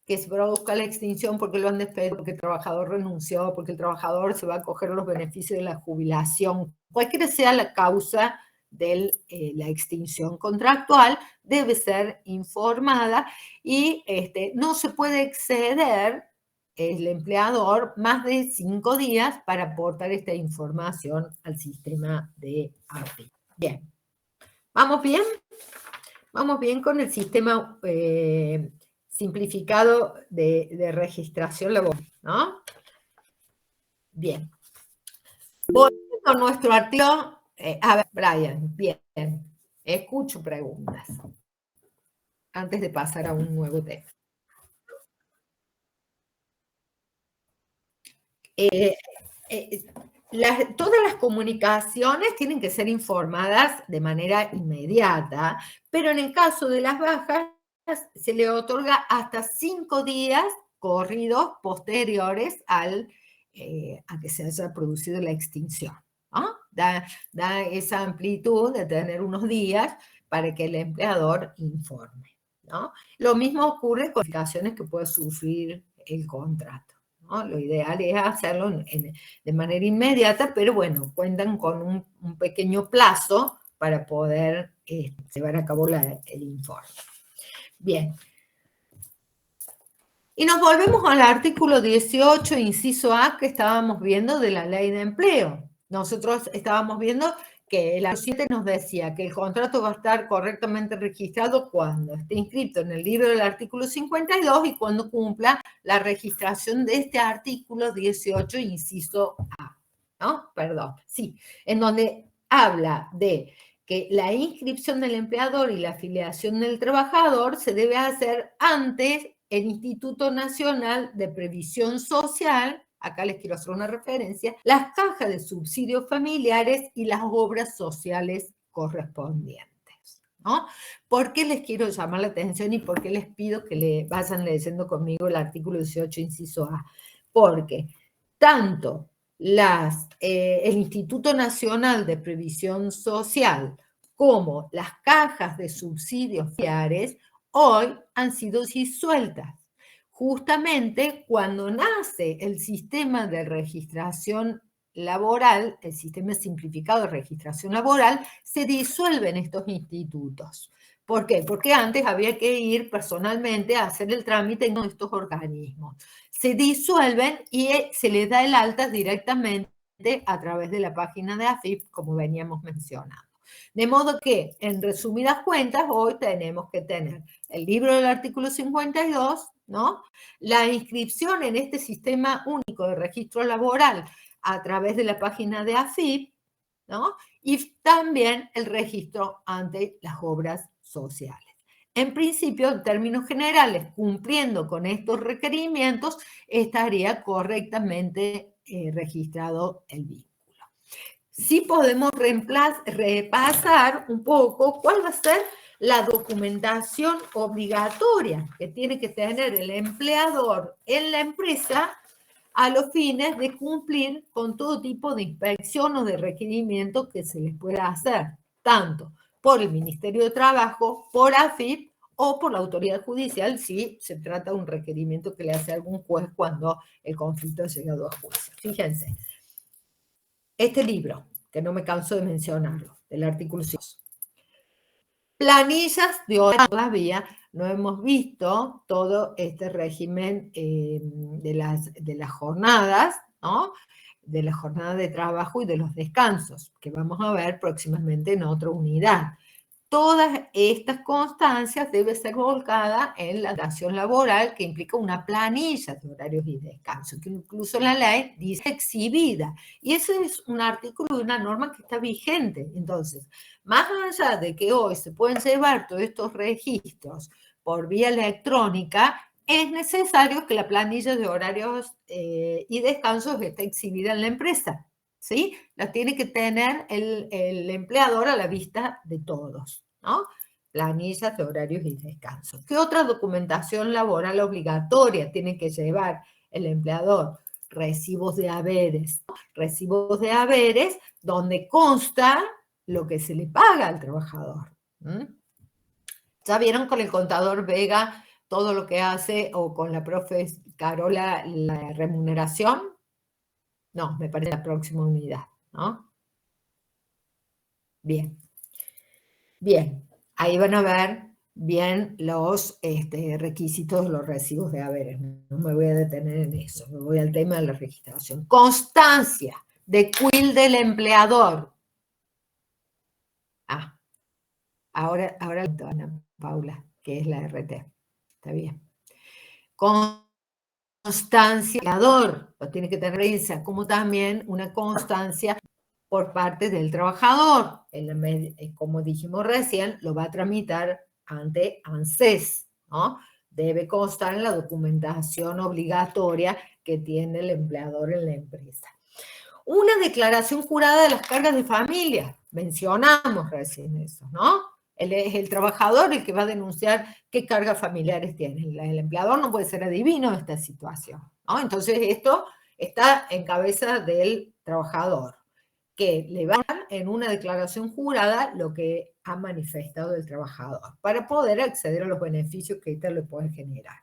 que se produzca la extinción porque lo han despedido, porque el trabajador renunció, porque el trabajador se va a acoger los beneficios de la jubilación, cualquiera sea la causa de la extinción contractual, debe ser informada y no se puede exceder el empleador más de 5 días para aportar esta información al sistema de API. Bien. ¿Vamos bien? Vamos bien con el sistema simplificado de registración laboral, ¿no? Bien. Volviendo a nuestro artículo, a ver, Brian, bien, escucho preguntas antes de pasar a un nuevo tema. Todas las comunicaciones tienen que ser informadas de manera inmediata, pero en el caso de las bajas se le otorga hasta 5 días corridos posteriores a que se haya producido la extinción, ¿no? Da esa amplitud de tener unos días para que el empleador informe, ¿no? Lo mismo ocurre con las que puede sufrir el contrato, ¿no? Lo ideal es hacerlo de manera inmediata, pero bueno, cuentan con un pequeño plazo para poder llevar a cabo el informe. Bien. Y nos volvemos al artículo 18, inciso A, que estábamos viendo de la Ley de Empleo. Nosotros estábamos viendo que el artículo 7 nos decía que el contrato va a estar correctamente registrado cuando esté inscrito en el libro del artículo 52 y cuando cumpla la registración de este artículo 18, inciso A, ¿no? Perdón, sí, en donde habla de que la inscripción del empleador y la afiliación del trabajador se debe hacer antes el Instituto Nacional de Previsión Social, acá les quiero hacer una referencia, las cajas de subsidios familiares y las obras sociales correspondientes, ¿no? ¿Por qué les quiero llamar la atención y por qué les pido que le vayan leyendo conmigo el artículo 18, inciso A? Porque tanto el Instituto Nacional de Previsión Social como las cajas de subsidios familiares hoy han sido disueltas. Justamente cuando nace el sistema de registración laboral, el sistema simplificado de registración laboral, se disuelven estos institutos. ¿Por qué? Porque antes había que ir personalmente a hacer el trámite en estos organismos. Se disuelven y se les da el alta directamente a través de la página de AFIP, como veníamos mencionando. De modo que, en resumidas cuentas, hoy tenemos que tener el libro del artículo 52, ¿no? La inscripción en este sistema único de registro laboral a través de la página de AFIP, ¿no? Y también el registro ante las obras sociales. En principio, en términos generales, cumpliendo con estos requerimientos, estaría correctamente registrado el vínculo. Sí podemos repasar un poco cuál va a ser la documentación obligatoria que tiene que tener el empleador en la empresa a los fines de cumplir con todo tipo de inspección o de requerimientos que se les pueda hacer, tanto por el Ministerio de Trabajo, por AFIP o por la autoridad judicial, si se trata de un requerimiento que le hace algún juez cuando el conflicto ha llegado a juicio. Fíjense, este libro, que no me canso de mencionarlo, del artículo 6. Planillas de horas todavía no hemos visto todo este régimen de las jornadas, ¿no? De la jornada de trabajo y de los descansos, que vamos a ver próximamente en otra unidad. Todas estas constancias deben ser volcadas en la relación laboral, que implica una planilla de horarios y descanso, que incluso la ley dice exhibida. Y ese es un artículo de una norma que está vigente. Entonces, más allá de que hoy se pueden llevar todos estos registros por vía electrónica, es necesario que la planilla de horarios y descansos esté exhibida en la empresa. ¿Sí? La tiene que tener el empleador a la vista de todos, ¿no? Planillas de horarios y descansos. ¿Qué otra documentación laboral obligatoria tiene que llevar el empleador? Recibos de haberes. Recibos de haberes donde consta lo que se le paga al trabajador. ¿Ya vieron con el contador Vega todo lo que hace, o con la profe Carola, la remuneración? No, me parece la próxima unidad, ¿no? Bien. Bien, ahí van a ver bien los requisitos de los recibos de haberes. No me voy a detener en eso, me voy al tema de la registración. Constancia de quill del empleador. Ahora Ana Paula, que es la RT. Está bien. Constancia del empleador, lo tiene que tener esa, como también una constancia por parte del trabajador. Como dijimos recién, lo va a tramitar ante ANSES, ¿no? Debe constar en la documentación obligatoria que tiene el empleador en la empresa. Una declaración jurada de las cargas de familia. Mencionamos recién eso, ¿no? Es el trabajador el que va a denunciar qué cargas familiares tiene. El empleador no puede ser adivino de esta situación, ¿no? Entonces, esto está en cabeza del trabajador, que le va a dar en una declaración jurada lo que ha manifestado el trabajador, para poder acceder a los beneficios que ésta le puede generar.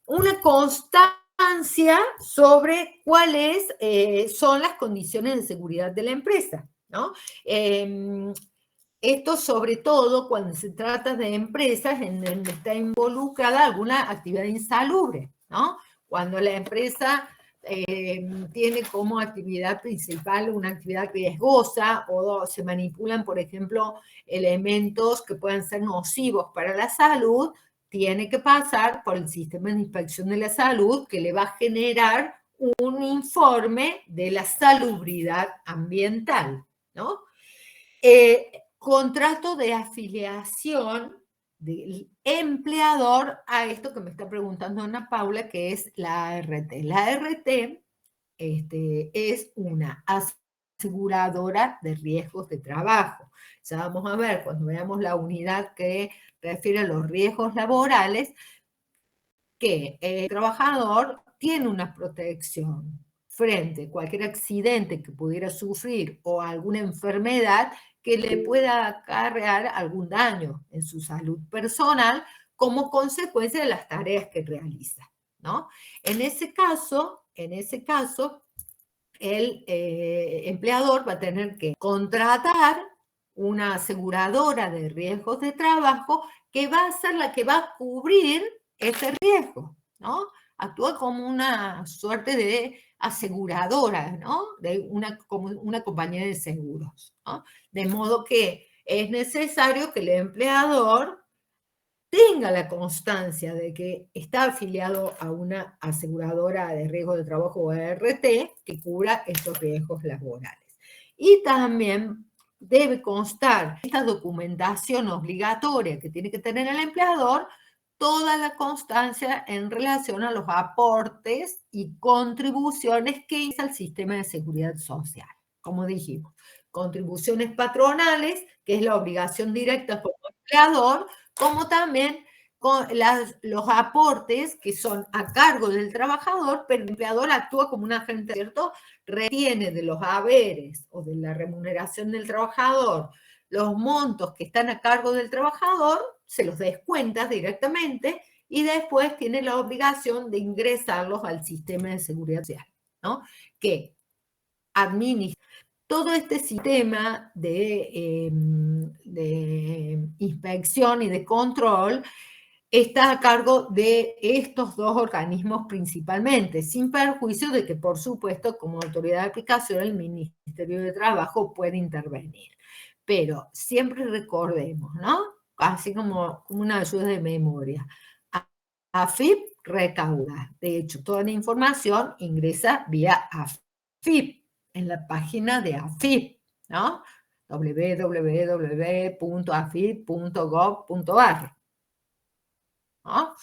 Una constancia sobre cuáles son las condiciones de seguridad de la empresa, ¿no? Esto sobre todo cuando se trata de empresas en donde está involucrada alguna actividad insalubre, ¿no? Cuando la empresa tiene como actividad principal una actividad riesgosa, o se manipulan, por ejemplo, elementos que puedan ser nocivos para la salud, tiene que pasar por el sistema de inspección de la salud, que le va a generar un informe de la salubridad ambiental, ¿no? Contrato de afiliación del empleador a esto que me está preguntando Ana Paula, que es la ART. La ART es una aseguradora de riesgos de trabajo. Ya vamos a ver cuando veamos la unidad que refiere a los riesgos laborales, que el trabajador tiene una protección frente a cualquier accidente que pudiera sufrir o alguna enfermedad que le pueda acarrear algún daño en su salud personal como consecuencia de las tareas que realiza, ¿no? En ese caso, el empleador va a tener que contratar una aseguradora de riesgos de trabajo que va a ser la que va a cubrir ese riesgo, ¿no? Actúa como una suerte de aseguradora, ¿no? Como una compañía de seguros, ¿no? De modo que es necesario que el empleador tenga la constancia de que está afiliado a una aseguradora de riesgo de trabajo o ART que cubra estos riesgos laborales. Y también debe constar esta documentación obligatoria que tiene que tener el empleador, toda la constancia en relación a los aportes y contribuciones que hizo al sistema de seguridad social. Como dijimos, contribuciones patronales, que es la obligación directa como empleador, como también con los aportes que son a cargo del trabajador, pero el empleador actúa como un agente, ¿cierto? Retiene de los haberes o de la remuneración del trabajador los montos que están a cargo del trabajador, se los descuenta directamente y después tiene la obligación de ingresarlos al sistema de seguridad social, ¿no? Que administra todo este sistema de inspección y de control está a cargo de estos dos organismos principalmente, sin perjuicio de que, por supuesto, como autoridad de aplicación, el Ministerio de Trabajo puede intervenir. Pero siempre recordemos, ¿no? Así como una ayuda de memoria. AFIP recauda. De hecho, toda la información ingresa vía AFIP, en la página de AFIP, ¿no? www.afip.gov.ar. ¿no?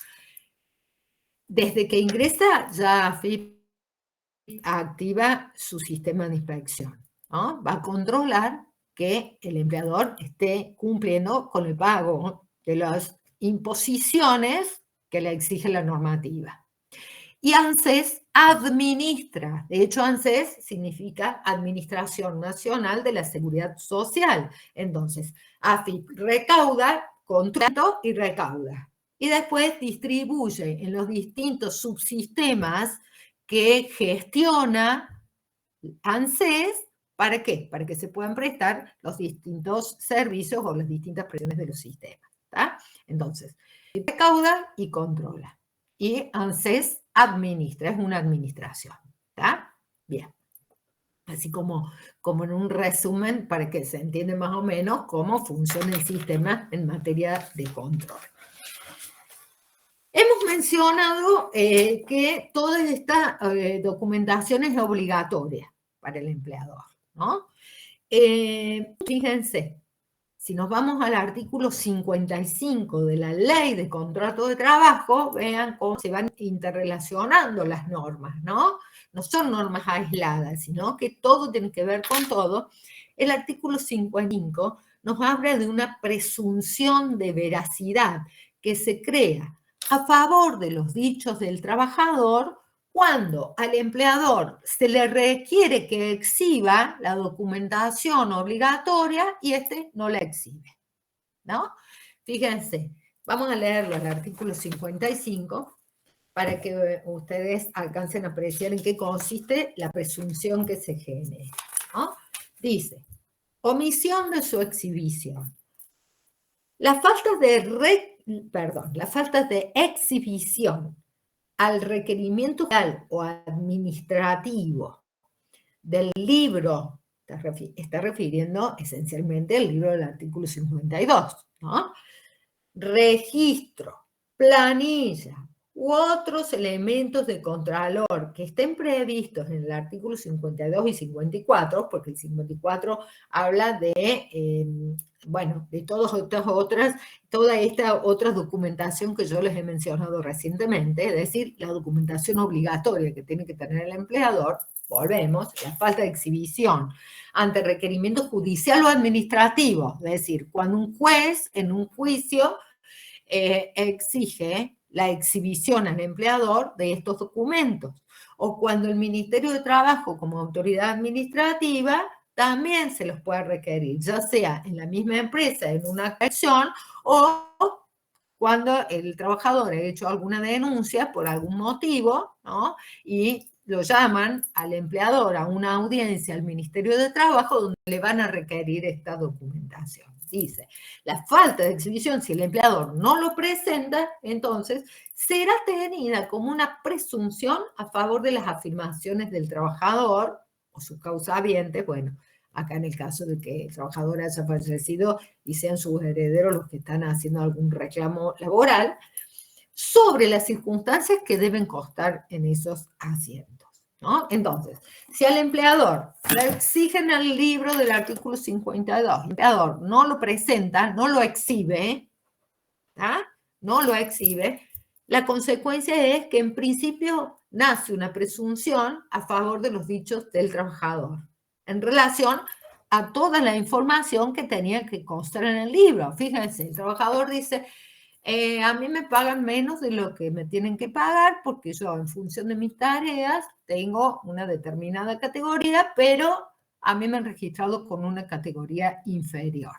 Desde que ingresa, ya AFIP activa su sistema de inspección, ¿no? Va a controlar que el empleador esté cumpliendo con el pago de las imposiciones que le exige la normativa. Y ANSES administra, de hecho ANSES significa Administración Nacional de la Seguridad Social. Entonces, AFIP recauda, controla y recauda. Y después distribuye en los distintos subsistemas que gestiona ANSES. ¿Para qué? Para que se puedan prestar los distintos servicios o las distintas presiones de los sistemas. ¿tá? Entonces, recauda y controla. Y ANSES administra, es una administración. ¿tá? Bien. Así como en un resumen para que se entienda más o menos cómo funciona el sistema en materia de control. Hemos mencionado que toda esta documentación es obligatoria para el empleador, ¿no? Fíjense, si nos vamos al artículo 55 de la Ley de Contrato de Trabajo, vean cómo se van interrelacionando las normas, ¿no? No son normas aisladas, sino que todo tiene que ver con todo. El artículo 55 nos habla de una presunción de veracidad que se crea a favor de los dichos del trabajador cuando al empleador se le requiere que exhiba la documentación obligatoria y este no la exhibe, ¿no? Fíjense, vamos a leerlo al artículo 55 para que ustedes alcancen a apreciar en qué consiste la presunción que se genera, ¿no? Dice, omisión de su exhibición. Las faltas de exhibición al requerimiento legal o administrativo del libro, está refiriendo esencialmente al libro del artículo 52, ¿no? Registro, planilla u otros elementos de contralor que estén previstos en el artículo 52 y 54, porque el 54 habla de, de toda esta otra documentación que yo les he mencionado recientemente, es decir, la documentación obligatoria que tiene que tener el empleador. Volvemos, la falta de exhibición ante requerimiento judicial o administrativo, es decir, cuando un juez en un juicio exige la exhibición al empleador de estos documentos, o cuando el Ministerio de Trabajo como autoridad administrativa también se los puede requerir, ya sea en la misma empresa, en una acción, o cuando el trabajador ha hecho alguna denuncia por algún motivo, ¿no? Y lo llaman al empleador a una audiencia al Ministerio de Trabajo donde le van a requerir esta documentación. Dice, la falta de exhibición, si el empleador no lo presenta, entonces será tenida como una presunción a favor de las afirmaciones del trabajador o sus causahabientes, bueno, acá en el caso de que el trabajador haya fallecido y sean sus herederos los que están haciendo algún reclamo laboral, sobre las circunstancias que deben constar en esos asientos, ¿no? Entonces, si al empleador le exigen el libro del artículo 52, el empleador no lo presenta, no lo exhibe, no lo exhibe, la consecuencia es que en principio nace una presunción a favor de los dichos del trabajador en relación a toda la información que tenía que constar en el libro. Fíjense, el trabajador dice, a mí me pagan menos de lo que me tienen que pagar porque yo en función de mis tareas tengo una determinada categoría, pero a mí me han registrado con una categoría inferior.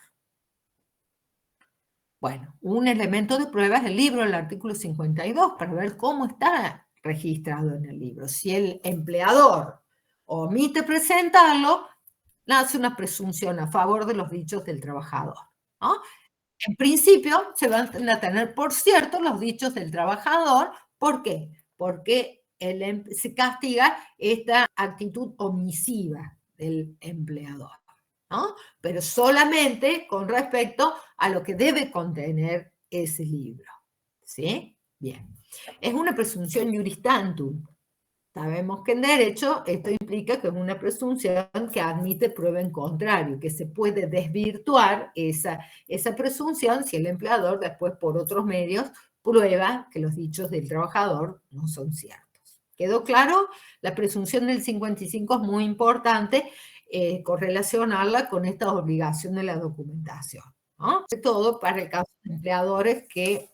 Bueno, un elemento de prueba es el libro, el artículo 52, para ver cómo está registrado en el libro. Si el empleador omite presentarlo, nace una presunción a favor de los dichos del trabajador, ¿no? En principio, se van a tener por cierto los dichos del trabajador. ¿Por qué? Porque se castiga esta actitud omisiva del empleador, ¿no? Pero solamente con respecto a lo que debe contener ese libro. ¿Sí? Bien. Es una presunción iuris tantum. Sabemos que en derecho esto implica que es una presunción que admite prueba en contrario, que se puede desvirtuar esa presunción si el empleador después por otros medios prueba que los dichos del trabajador no son ciertos. ¿Quedó claro? La presunción del 55 es muy importante correlacionarla con esta obligación de la documentación, ¿no? Sobre todo para el caso de empleadores que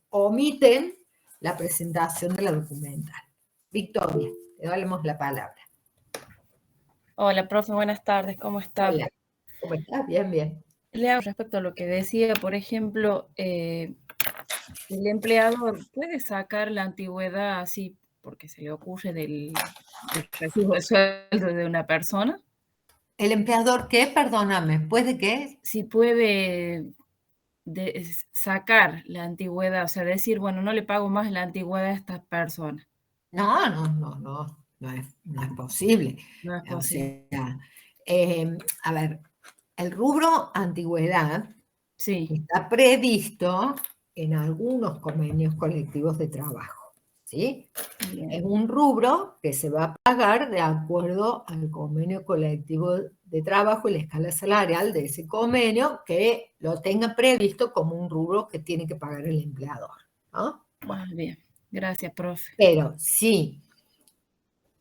omiten la presentación de la documental. Victoria, te damos la palabra. Hola, profe, buenas tardes, ¿cómo está? Hola, ¿cómo estás? Bien, bien. Le hago respecto a lo que decía, por ejemplo, el empleador puede sacar la antigüedad así porque se le ocurre del recibo de sueldo de una persona. ¿El empleador qué? Perdóname, ¿puede qué? Si puede sacar la antigüedad, o sea, decir, bueno, no le pago más la antigüedad a esta persona. No es posible. No es posible. O sea, a ver, el rubro antigüedad sí. Está previsto en algunos convenios colectivos de trabajo, ¿sí? Bien. Es un rubro que se va a pagar de acuerdo al convenio colectivo de trabajo y la escala salarial de ese convenio que lo tenga previsto como un rubro que tiene que pagar el empleador, ¿no? Bueno. Bien, gracias, profe. Pero si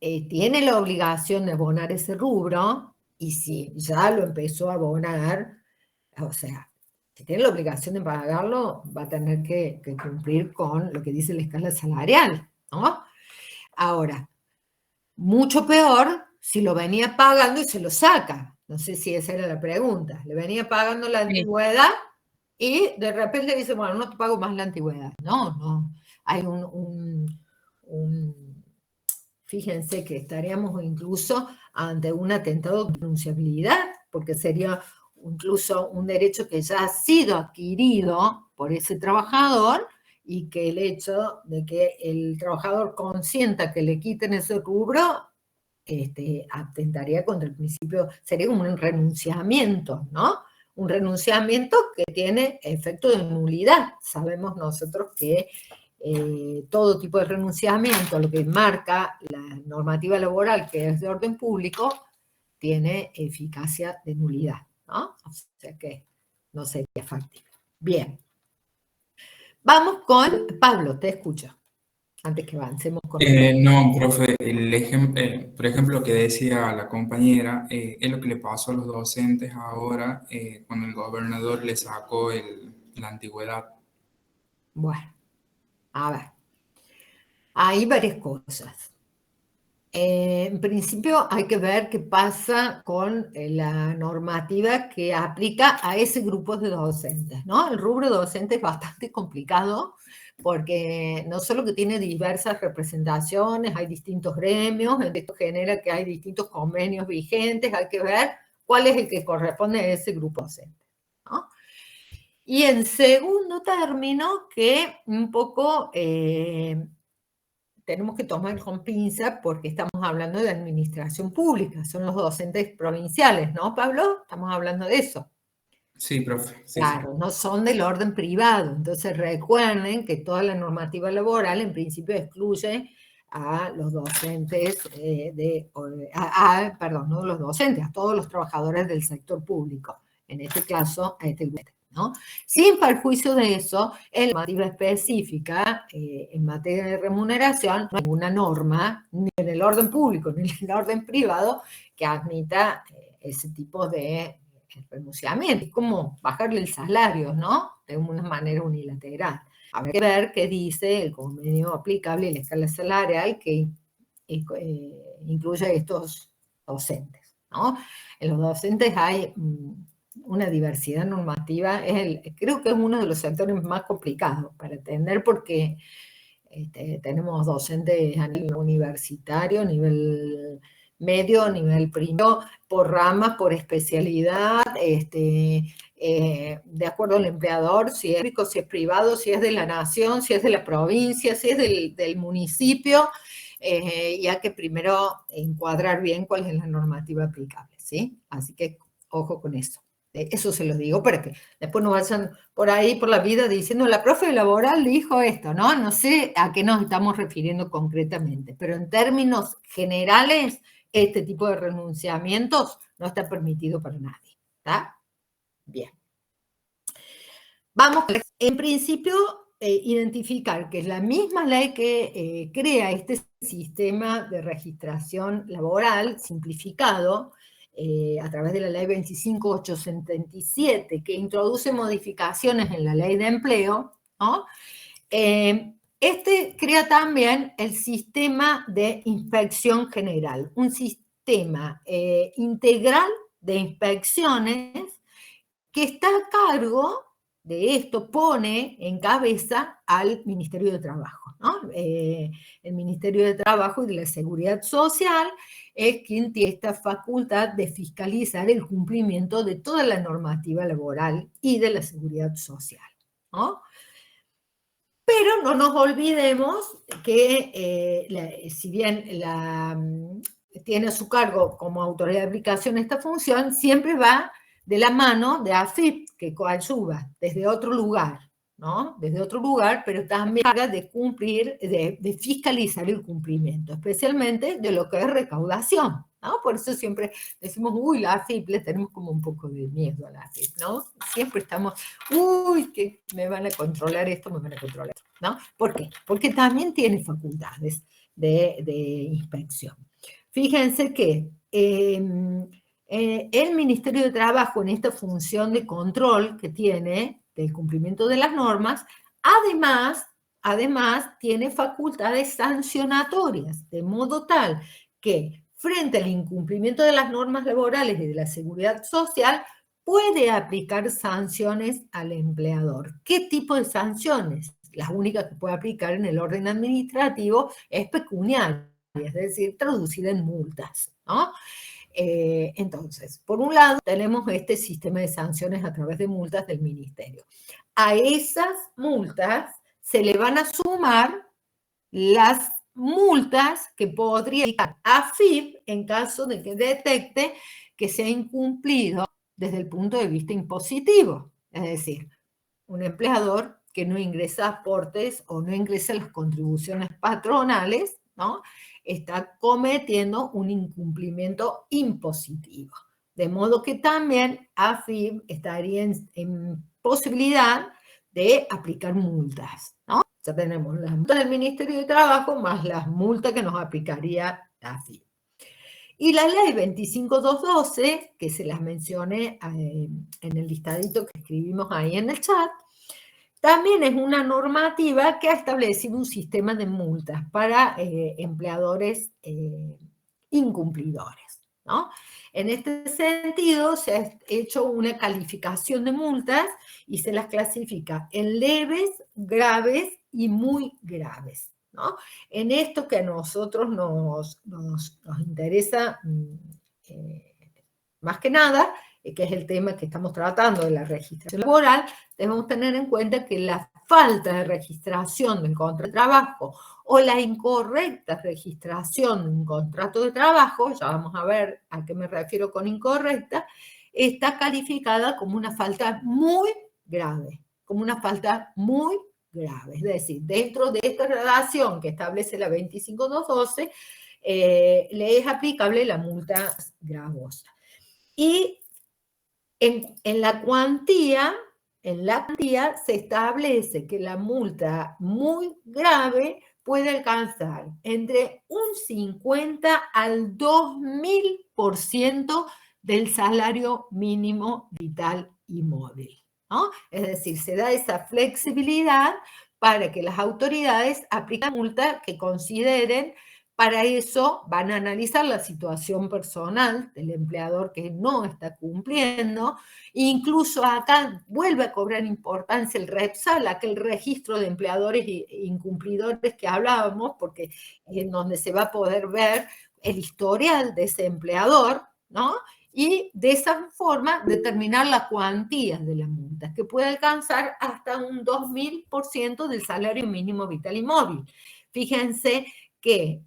tiene la obligación de abonar ese rubro y si ya lo empezó a abonar, o sea, si tiene la obligación de pagarlo, va a tener que cumplir con lo que dice la escala salarial, ¿no? Ahora, mucho peor si lo venía pagando y se lo saca. No sé si esa era la pregunta. Le venía pagando la antigüedad y de repente dice, bueno, no te pago más la antigüedad. No. Hay fíjense que estaríamos incluso ante un atentado de denunciabilidad, porque sería incluso un derecho que ya ha sido adquirido por ese trabajador y que el hecho de que el trabajador consienta que le quiten ese rubro atentaría contra el principio, sería como un renunciamiento, ¿no? Un renunciamiento que tiene efecto de nulidad. Sabemos nosotros que todo tipo de renunciamiento, lo que marca la normativa laboral que es de orden público, tiene eficacia de nulidad, ¿no? O sea que no sería factible. Bien. Vamos con Pablo, te escucho. Antes que avancemos con... No, profe, por ejemplo, lo que decía la compañera, es lo que le pasó a los docentes ahora cuando el gobernador le sacó la antigüedad. Bueno, a ver. Hay varias cosas. En principio hay que ver qué pasa con la normativa que aplica a ese grupo de docentes, ¿no? El rubro docente es bastante complicado porque no solo que tiene diversas representaciones, hay distintos gremios, esto genera que hay distintos convenios vigentes, hay que ver cuál es el que corresponde a ese grupo docente, ¿no? Y en segundo término, que un poco tenemos que tomar con pinza porque estamos hablando de administración pública, son los docentes provinciales, ¿no, Pablo? Estamos hablando de eso. Sí, profe. Sí, Claro, no son del orden privado. Entonces recuerden que toda la normativa laboral en principio excluye a los docentes perdón, no los docentes, a todos los trabajadores del sector público. En este caso, a este grupo, ¿no? Sin perjuicio de eso, en la normativa específica, en materia de remuneración, no hay ninguna norma, ni en el orden público, ni en el orden privado, que admita ese tipo de renunciamiento. Es como bajarle el salario, ¿no? De una manera unilateral. Habrá que ver qué dice el convenio aplicable y la escala salarial que incluye a estos docentes, ¿no? En los docentes hay una diversidad normativa, creo que es uno de los sectores más complicados para entender porque tenemos docentes a nivel universitario, a nivel medio, a nivel primero, por ramas, por especialidad, de acuerdo al empleador, si es público, si es privado, si es de la nación, si es de la provincia, si es del municipio, y hay que primero encuadrar bien cuál es la normativa aplicable, ¿sí? Así que ojo con eso. Eso se lo digo para que después no vayan por ahí por la vida diciendo la profe laboral dijo esto, ¿no? No sé a qué nos estamos refiriendo concretamente, pero en términos generales, este tipo de renunciamientos no está permitido para nadie, ¿está? Bien. Vamos, en principio, identificar que es la misma ley que crea este sistema de registración laboral simplificado, a través de la ley 25.877, que introduce modificaciones en la ley de empleo, ¿no? Crea también el sistema de inspección general, un sistema integral de inspecciones que está a cargo de esto, pone en cabeza al Ministerio de Trabajo, ¿no? El Ministerio de Trabajo y de la Seguridad Social es quien tiene esta facultad de fiscalizar el cumplimiento de toda la normativa laboral y de la seguridad social, ¿no? Pero no nos olvidemos que si bien tiene a su cargo como autoridad de aplicación esta función, siempre va de la mano de AFIP, que coadyuva desde otro lugar, ¿no? Desde otro lugar, pero también haga de cumplir, de fiscalizar el cumplimiento, especialmente de lo que es recaudación, ¿no? Por eso siempre decimos, uy, la AFIP, le tenemos como un poco de miedo a la AFIP, ¿no? Siempre estamos, uy, que me van a controlar esto, me van a controlar esto, ¿no? ¿Por qué? Porque también tiene facultades de inspección. Fíjense que el Ministerio de Trabajo, en esta función de control que tiene del cumplimiento de las normas, además tiene facultades sancionatorias, de modo tal que frente al incumplimiento de las normas laborales y de la seguridad social, puede aplicar sanciones al empleador. ¿Qué tipo de sanciones? Las únicas que puede aplicar en el orden administrativo es pecuniaria, es decir, traducida en multas, ¿no? Entonces, por un lado, tenemos este sistema de sanciones a través de multas del Ministerio. A esas multas se le van a sumar las multas que podría aplicar AFIP en caso de que detecte que se ha incumplido desde el punto de vista impositivo. Es decir, un empleador que no ingresa aportes o no ingresa las contribuciones patronales, ¿no? Está cometiendo un incumplimiento impositivo. De modo que también AFIP estaría en posibilidad de aplicar multas, ¿no? Ya tenemos las multas del Ministerio de Trabajo más las multas que nos aplicaría AFIP. Y la ley 25.212, que se las mencioné en el listadito que escribimos ahí en el chat, también es una normativa que ha establecido un sistema de multas para empleadores incumplidores, ¿no? En este sentido, se ha hecho una calificación de multas y se las clasifica en leves, graves y muy graves, ¿no? En esto que a nosotros nos interesa más que nada, que es el tema que estamos tratando de la registración laboral, debemos tener en cuenta que la falta de registración del contrato de trabajo o la incorrecta registración de un contrato de trabajo, ya vamos a ver a qué me refiero con incorrecta, está calificada como una falta muy grave, como una falta muy grave. Es decir, dentro de esta relación que establece la 25212, le es aplicable la multa gravosa. Y en la cuantía se establece que la multa muy grave puede alcanzar entre un 50 al 2000% del salario mínimo vital y móvil, ¿no? Es decir, se da esa flexibilidad para que las autoridades apliquen multas que consideren. Para eso van a analizar la situación personal del empleador que no está cumpliendo. Incluso acá vuelve a cobrar importancia el REPSAL, aquel registro de empleadores incumplidores que hablábamos, porque en donde se va a poder ver el historial de ese empleador, ¿no? Y de esa forma determinar la cuantía de la multa, que puede alcanzar hasta un 2000% del salario mínimo vital y móvil. Fíjense que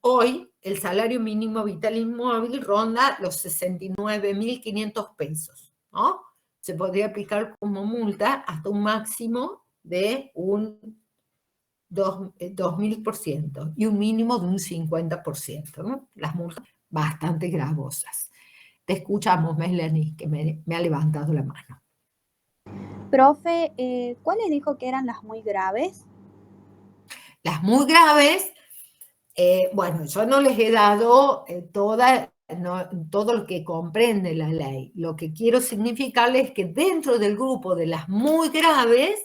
hoy el salario mínimo vital y móvil ronda los 69.500 pesos, ¿no? Se podría aplicar como multa hasta un máximo de un 2000% y un mínimo de un 50%, ¿no? Las multas bastante gravosas. Te escuchamos, Melanie, que me ha levantado la mano. Profe, ¿cuáles dijo que eran las muy graves? Las muy graves, bueno, yo no les he dado todo lo que comprende la ley. Lo que quiero significarles es que dentro del grupo de las muy graves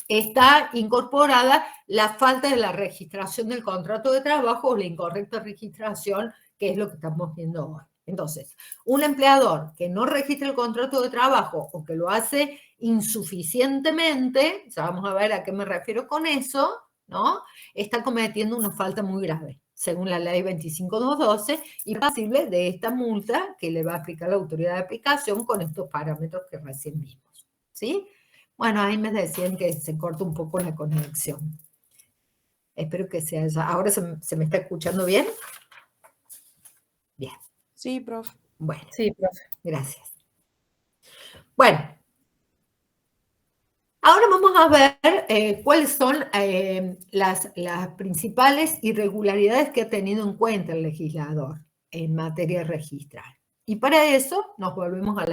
está incorporada la falta de la registración del contrato de trabajo o la incorrecta registración, que es lo que estamos viendo hoy. Entonces, un empleador que no registra el contrato de trabajo o que lo hace insuficientemente, ya vamos a ver a qué me refiero con eso, ¿no? Está cometiendo una falta muy grave, según la ley 25212, y pasible de esta multa que le va a aplicar la autoridad de aplicación con estos parámetros que recién vimos, ¿sí? Bueno, ahí me decían que se corta un poco la conexión. Espero que se haya... ¿Ahora se me está escuchando bien? Bien. Sí, profe. Bueno, Sí, profe. Gracias. Bueno, ahora vamos a ver cuáles son las principales irregularidades que ha tenido en cuenta el legislador en materia registral. Y para eso nos volvemos a la